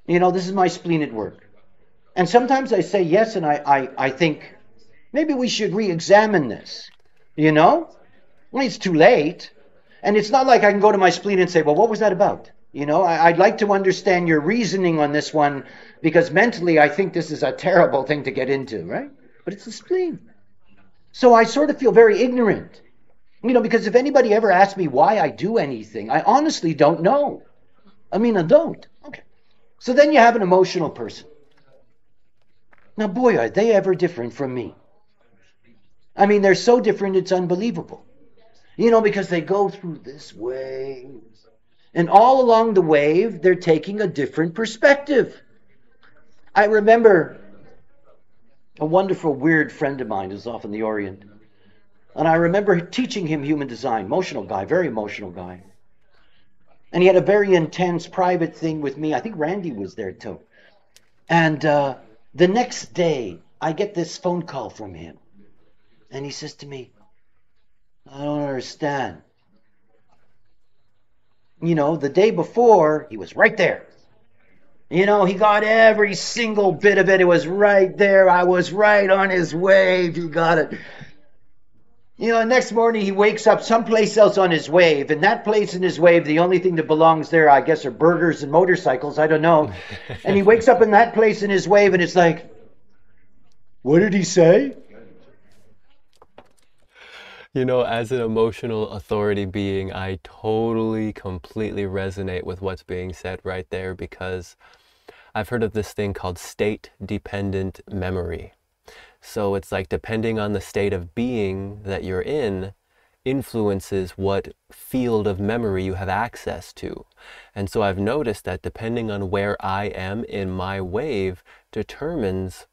This is my spleen at work. And sometimes I say yes and I think, maybe we should re-examine this. Well, it's too late. And it's not like I can go to my spleen and say, well, what was that about? I'd like to understand your reasoning on this one, because mentally I think this is a terrible thing to get into, right? But it's the spleen. So I sort of feel very ignorant, because if anybody ever asks me why I do anything, I honestly don't know. I don't. Okay. So then you have an emotional person. Now, boy, are they ever different from me. They're so different, it's unbelievable. Because they go through this wave. And all along the wave, they're taking a different perspective. I remember a wonderful, weird friend of mine who's off in the Orient. And I remember teaching him human design. Emotional guy, very emotional guy. And he had a very intense private thing with me. I think Randy was there too. And the next day, I get this phone call from him. And he says to me, I don't understand. The day before, he was right there. He got every single bit of it. It was right there. I was right on his wave. He got it. Next morning he wakes up someplace else on his wave. And that place in his wave, the only thing that belongs there, I guess, are burgers and motorcycles. I don't know. And he wakes up in that place in his wave and it's like, what did he say? As an emotional authority being, I totally, completely resonate with what's being said right there, because I've heard of this thing called state-dependent memory. So it's like, depending on the state of being that you're in, influences what field of memory you have access to. And so I've noticed that depending on where I am in my wave determines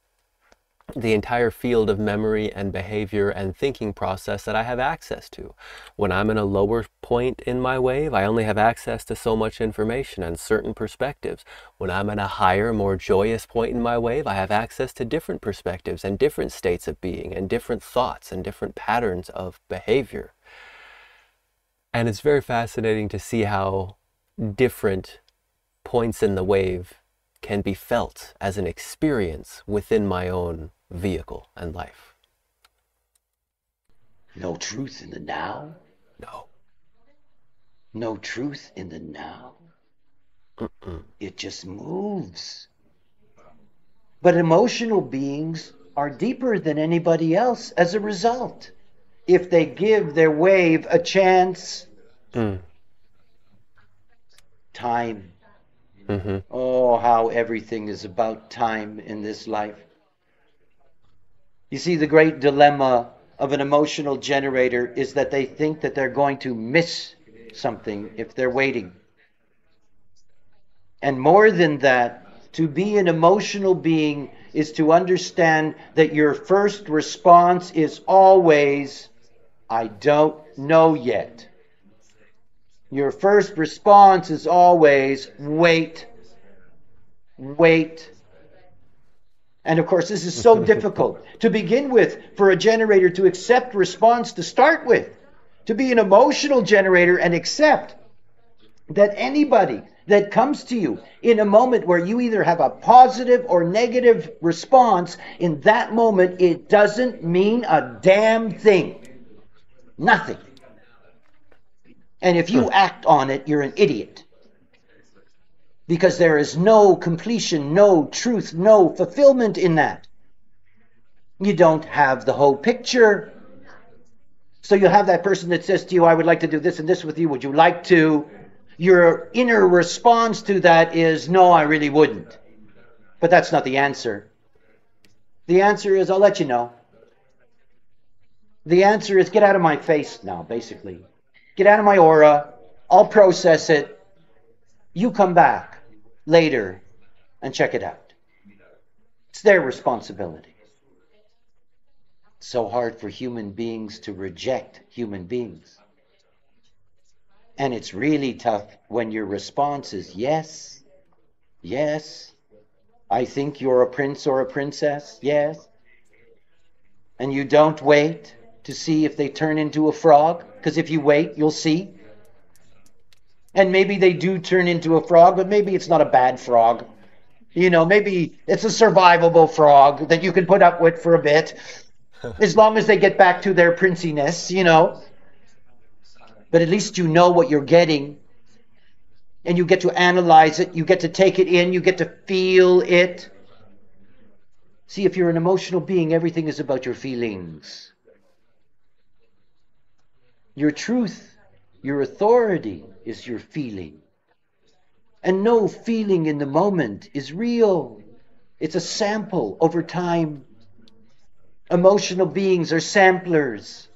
the entire field of memory and behavior and thinking process that I have access to. When I'm in a lower point in my wave, I only have access to so much information and certain perspectives. When I'm in a higher, more joyous point in my wave, I have access to different perspectives and different states of being and different thoughts and different patterns of behavior. And it's very fascinating to see how different points in the wave can be felt as an experience within my own vehicle and life. No truth in the now? No. No truth in the now? It just moves. But emotional beings are deeper than anybody else as a result. If they give their wave a chance. Time. Oh, how everything is about time in this life. You see, the great dilemma of an emotional generator is that they think that they're going to miss something if they're waiting. And more than that, to be an emotional being is to understand that your first response is always, I don't know yet. Your first response is always, wait, wait. And of course, this is so difficult to begin with for a generator to accept response to start with. To be an emotional generator and accept that anybody that comes to you in a moment where you either have a positive or negative response, in that moment, it doesn't mean a damn thing. Nothing. And if you act on it, you're an idiot. Because there is no completion, no truth, no fulfillment in that. You don't have the whole picture. So you'll have that person that says to you, I would like to do this and this with you. Would you like to? Your inner response to that is, no, I really wouldn't. But that's not the answer. The answer is, I'll let you know. The answer is, get out of my face now, basically. Get out of my aura. I'll process it. You come back later and check it out. It's their responsibility. It's so hard for human beings to reject human beings. And it's really tough when your response is yes, yes, I think you're a prince or a princess, yes. And you don't wait to see if they turn into a frog, because if you wait, you'll see. And maybe they do turn into a frog, but maybe it's not a bad frog. You know, maybe it's a survivable frog that you can put up with for a bit, as long as they get back to their princiness, you know. But at least you know what you're getting, and you get to analyze it, you get to take it in, you get to feel it. See, if you're an emotional being, everything is about your feelings. Your truth, your authority is your feeling. And no feeling in the moment is real. It's a sample over time. Emotional beings are samplers.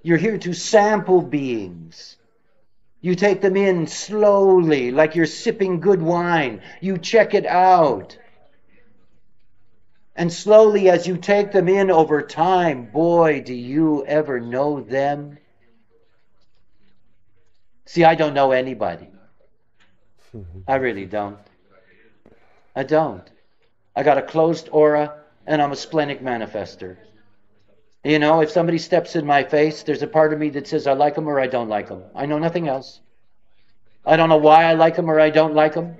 You're here to sample beings. You take them in slowly, like you're sipping good wine. You check it out. And slowly, as you take them in over time, boy, do you ever know them. See, I don't know anybody. I really don't. I don't. I got a closed aura, and I'm a splenic manifestor. You know, if somebody steps in my face, there's a part of me that says I like them or I don't like them. I know nothing else. I don't know why I like them or I don't like them.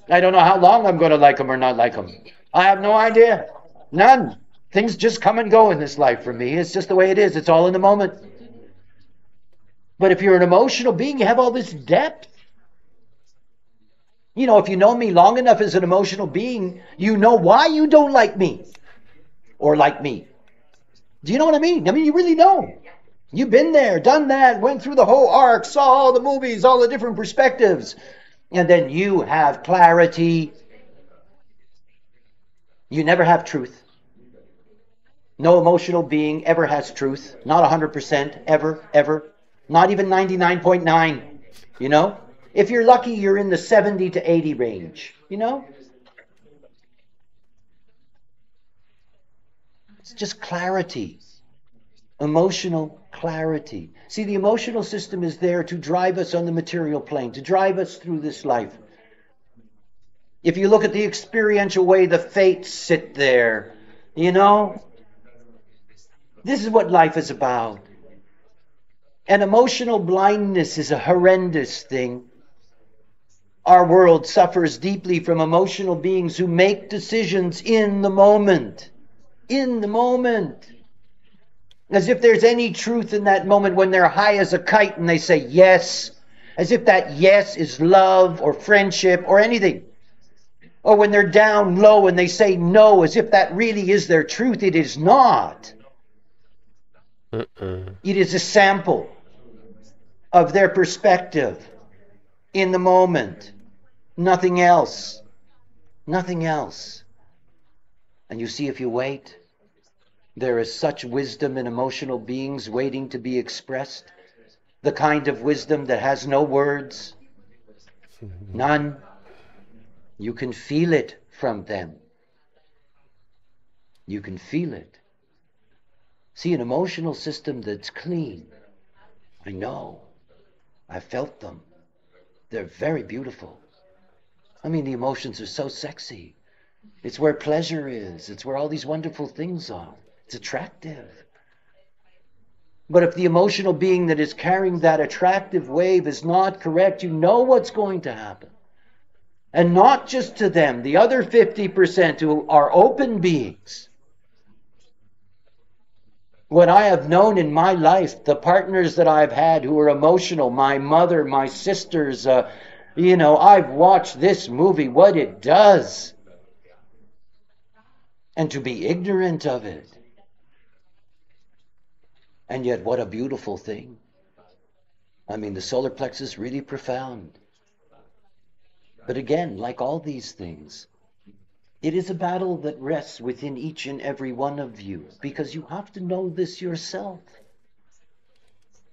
I don't know how long I'm going to like them or not like them. I have no idea. None. Things just come and go in this life for me. It's just the way it is. It's all in the moment. But if you're an emotional being, you have all this depth. You know, if you know me long enough as an emotional being, you know why you don't like me or like me. Do you know what I mean? I mean, you really know. You've been there, done that, went through the whole arc, saw all the movies, all the different perspectives. And then you have clarity. You never have truth. No emotional being ever has truth. Not 100%, ever, ever. Not even 99.9, you know? If you're lucky, you're in the 70 to 80 range, you know? It's just clarity. Emotional clarity. See, the emotional system is there to drive us on the material plane, to drive us through this life. If you look at the experiential way the fates sit there, you know, this is what life is about. And emotional blindness is a horrendous thing. Our world suffers deeply from emotional beings who make decisions in the moment. In the moment. As if there's any truth in that moment when they're high as a kite and they say yes. As if that yes is love or friendship or anything. Or when they're down low and they say no, as if that really is their truth. It is not. It is a sample of their perspective in the moment. Nothing else. Nothing else. And you see, if you wait, there is such wisdom in emotional beings waiting to be expressed. The kind of wisdom that has no words. None. You can feel it from them. You can feel it. See, an emotional system that's clean. I know. I felt them. They're very beautiful. I mean, the emotions are so sexy. It's where pleasure is. It's where all these wonderful things are. It's attractive. But if the emotional being that is carrying that attractive wave is not correct, you know what's going to happen. And not just to them, the other 50% who are open beings. What I have known in my life, the partners that I've had who are emotional, my mother, my sisters, I've watched this movie, what it does. And to be ignorant of it. And yet, what a beautiful thing. I mean, the solar plexus is really profound. But again, like all these things, it is a battle that rests within each and every one of you, because you have to know this yourself.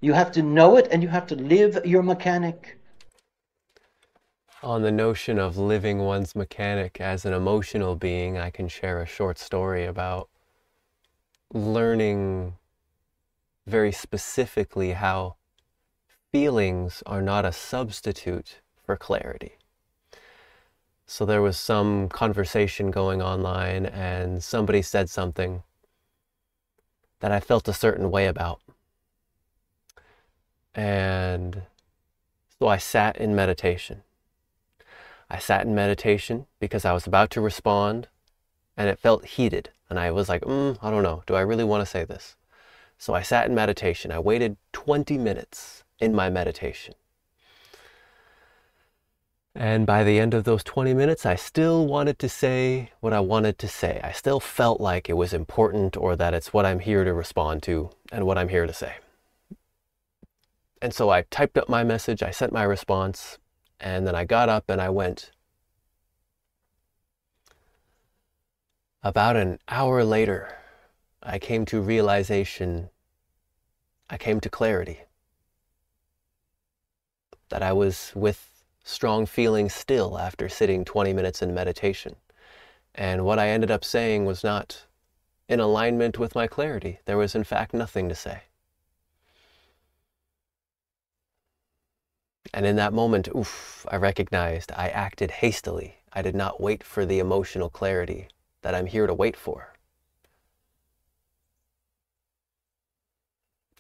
You have to know it, and you have to live your mechanic. On the notion of living one's mechanic as an emotional being, I can share a short story about learning very specifically how feelings are not a substitute for clarity. So there was some conversation going online and somebody said something that I felt a certain way about. And So I sat in meditation. I sat in meditation because I was about to respond and it felt heated. And I was like, I don't know. Do I really want to say this? So I sat in meditation. I waited 20 minutes in my meditation. And by the end of those 20 minutes, I still wanted to say what I wanted to say. I still felt like it was important, or that it's what I'm here to respond to and what I'm here to say. And so I typed up my message, I sent my response, and then I got up and I went. About an hour later, I came to realization, I came to clarity that I was with strong feelings still after sitting 20 minutes in meditation. And what I ended up saying was not in alignment with my clarity. There was in fact nothing to say. And in that moment, I recognized I acted hastily. I did not wait for the emotional clarity that I'm here to wait for.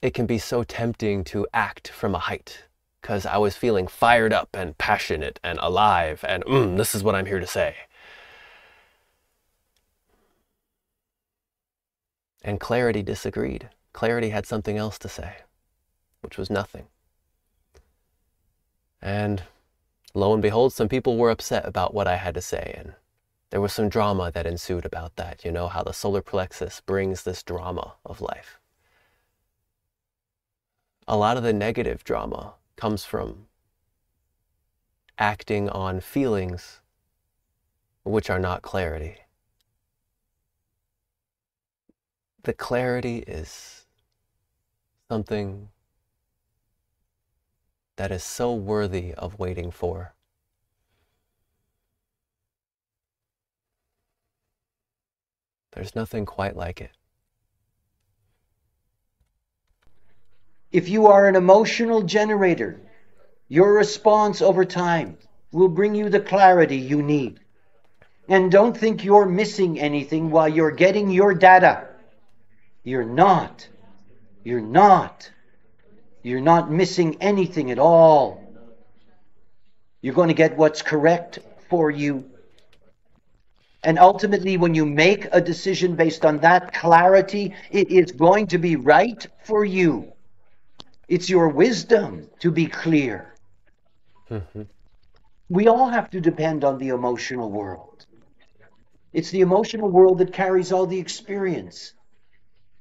It can be so tempting to act from a height, because I was feeling fired up and passionate and alive and this is what I'm here to say. And clarity disagreed. Clarity had something else to say, which was nothing. And lo and behold, some people were upset about what I had to say, and there was some drama that ensued about that. You know how the solar plexus brings this drama of life. A lot of the negative drama comes from acting on feelings which are not clarity. The clarity is something that is so worthy of waiting for. There's nothing quite like it. If you are an emotional generator, your response over time will bring you the clarity you need. And don't think you're missing anything while you're getting your data. You're not. You're not. You're not missing anything at all. You're going to get what's correct for you. And ultimately, when you make a decision based on that clarity, it is going to be right for you. It's your wisdom to be clear. We all have to depend on the emotional world. It's the emotional world that carries all the experience.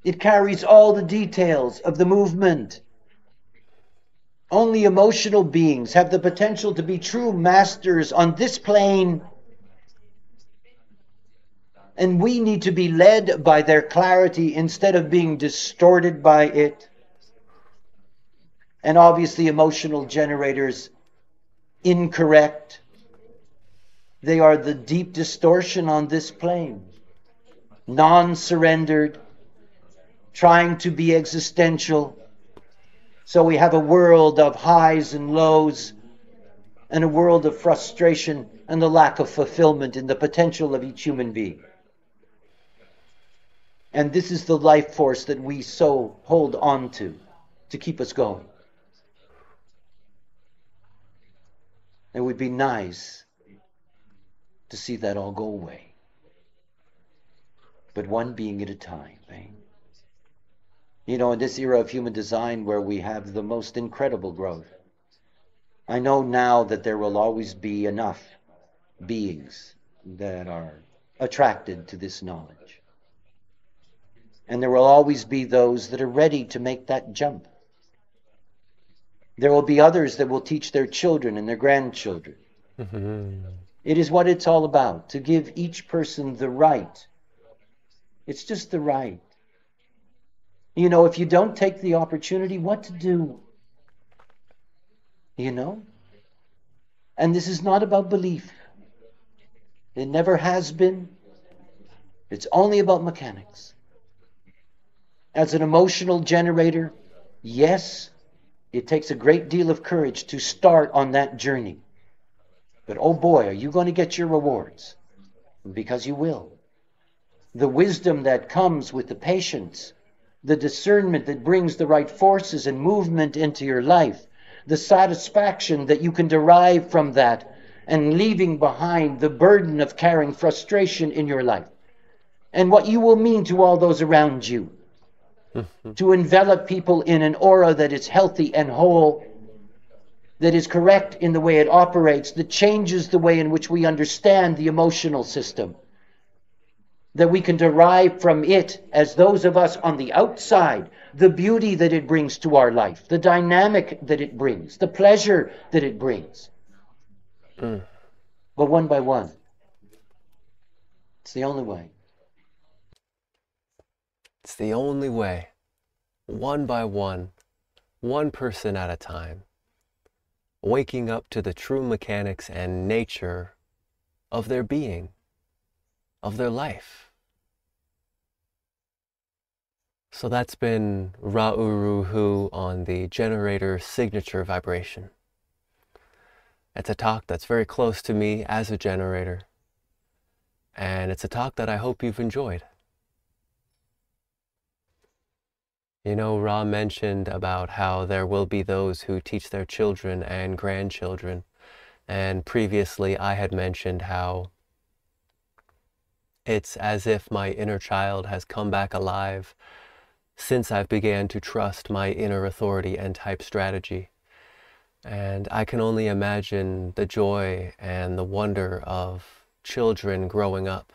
It carries all the details of the movement. Only emotional beings have the potential to be true masters on this plane. And we need to be led by their clarity instead of being distorted by it. And obviously, emotional generators, incorrect. They are the deep distortion on this plane. Non-surrendered, trying to be existential. So we have a world of highs and lows, and a world of frustration and the lack of fulfillment in the potential of each human being. And this is the life force that we so hold on to keep us going. It would be nice to see that all go away. But one being at a time, eh? You know, in this era of human design where we have the most incredible growth, I know now that there will always be enough beings that are attracted to this knowledge. And there will always be those that are ready to make that jump. There will be others that will teach their children and their grandchildren. It is what it's all about, to give each person the right. It's just the right. You know, if you don't take the opportunity, what to do? You know? And this is not about belief. It never has been. It's only about mechanics. As an emotional generator, yes, it takes a great deal of courage to start on that journey. But oh boy, are you going to get your rewards? Because you will. The wisdom that comes with the patience, the discernment that brings the right forces and movement into your life, the satisfaction that you can derive from that, and leaving behind the burden of carrying frustration in your life, and what you will mean to all those around you, to envelop people in an aura that is healthy and whole, that is correct in the way it operates, that changes the way in which we understand the emotional system, that we can derive from it, as those of us on the outside, the beauty that it brings to our life, the dynamic that it brings, the pleasure that it brings. But one by one. It's the only way. It's the only way. One by one person at a time. Waking up to the true mechanics and nature of their being, of their life. So that's been Ra Uru Hu on the generator signature vibration. It's a talk that's very close to me as a generator, and it's a talk that I hope you've enjoyed. You know, Ra mentioned about how there will be those who teach their children and grandchildren, and previously I had mentioned how it's as if my inner child has come back alive since I've began to trust my inner authority and type strategy. And I can only imagine the joy and the wonder of children growing up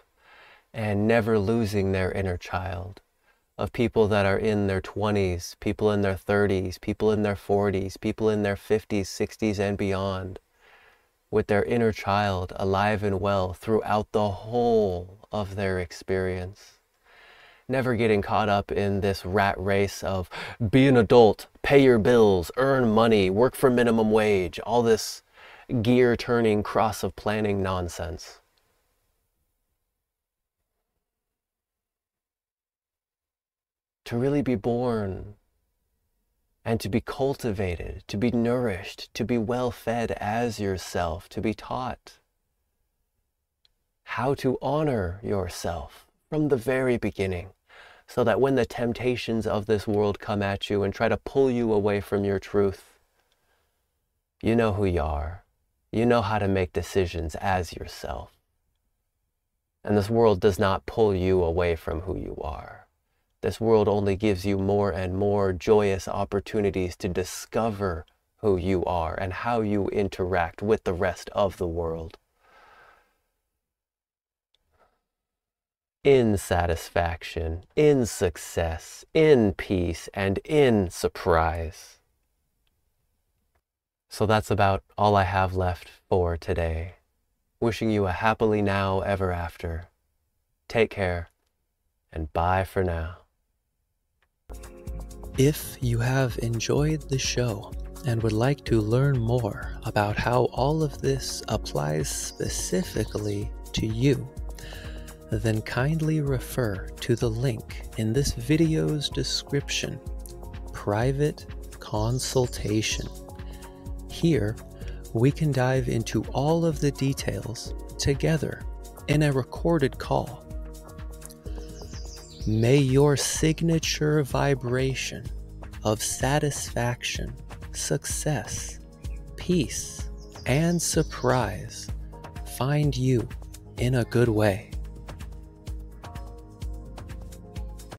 and never losing their inner child, of people that are in their 20s, people in their 30s, people in their 40s, people in their 50s, 60s, and beyond, with their inner child alive and well throughout the whole of their experience. Never getting caught up in this rat race of be an adult, pay your bills, earn money, work for minimum wage, all this gear-turning, cross-of-planning nonsense. To really be born and to be cultivated, to be nourished, to be well-fed as yourself, to be taught how to honor yourself from the very beginning, so that when the temptations of this world come at you and try to pull you away from your truth, you know who you are. You know how to make decisions as yourself. And this world does not pull you away from who you are. This world only gives you more and more joyous opportunities to discover who you are and how you interact with the rest of the world. In satisfaction, in success, in peace, and in surprise. So that's about all I have left for today. Wishing you a happily now ever after. Take care, and bye for now. If you have enjoyed the show and would like to learn more about how all of this applies specifically to you, then kindly refer to the link in this video's description, Private Consultation. Here, we can dive into all of the details together in a recorded call. May your signature vibration of satisfaction, success, peace, and surprise find you in a good way.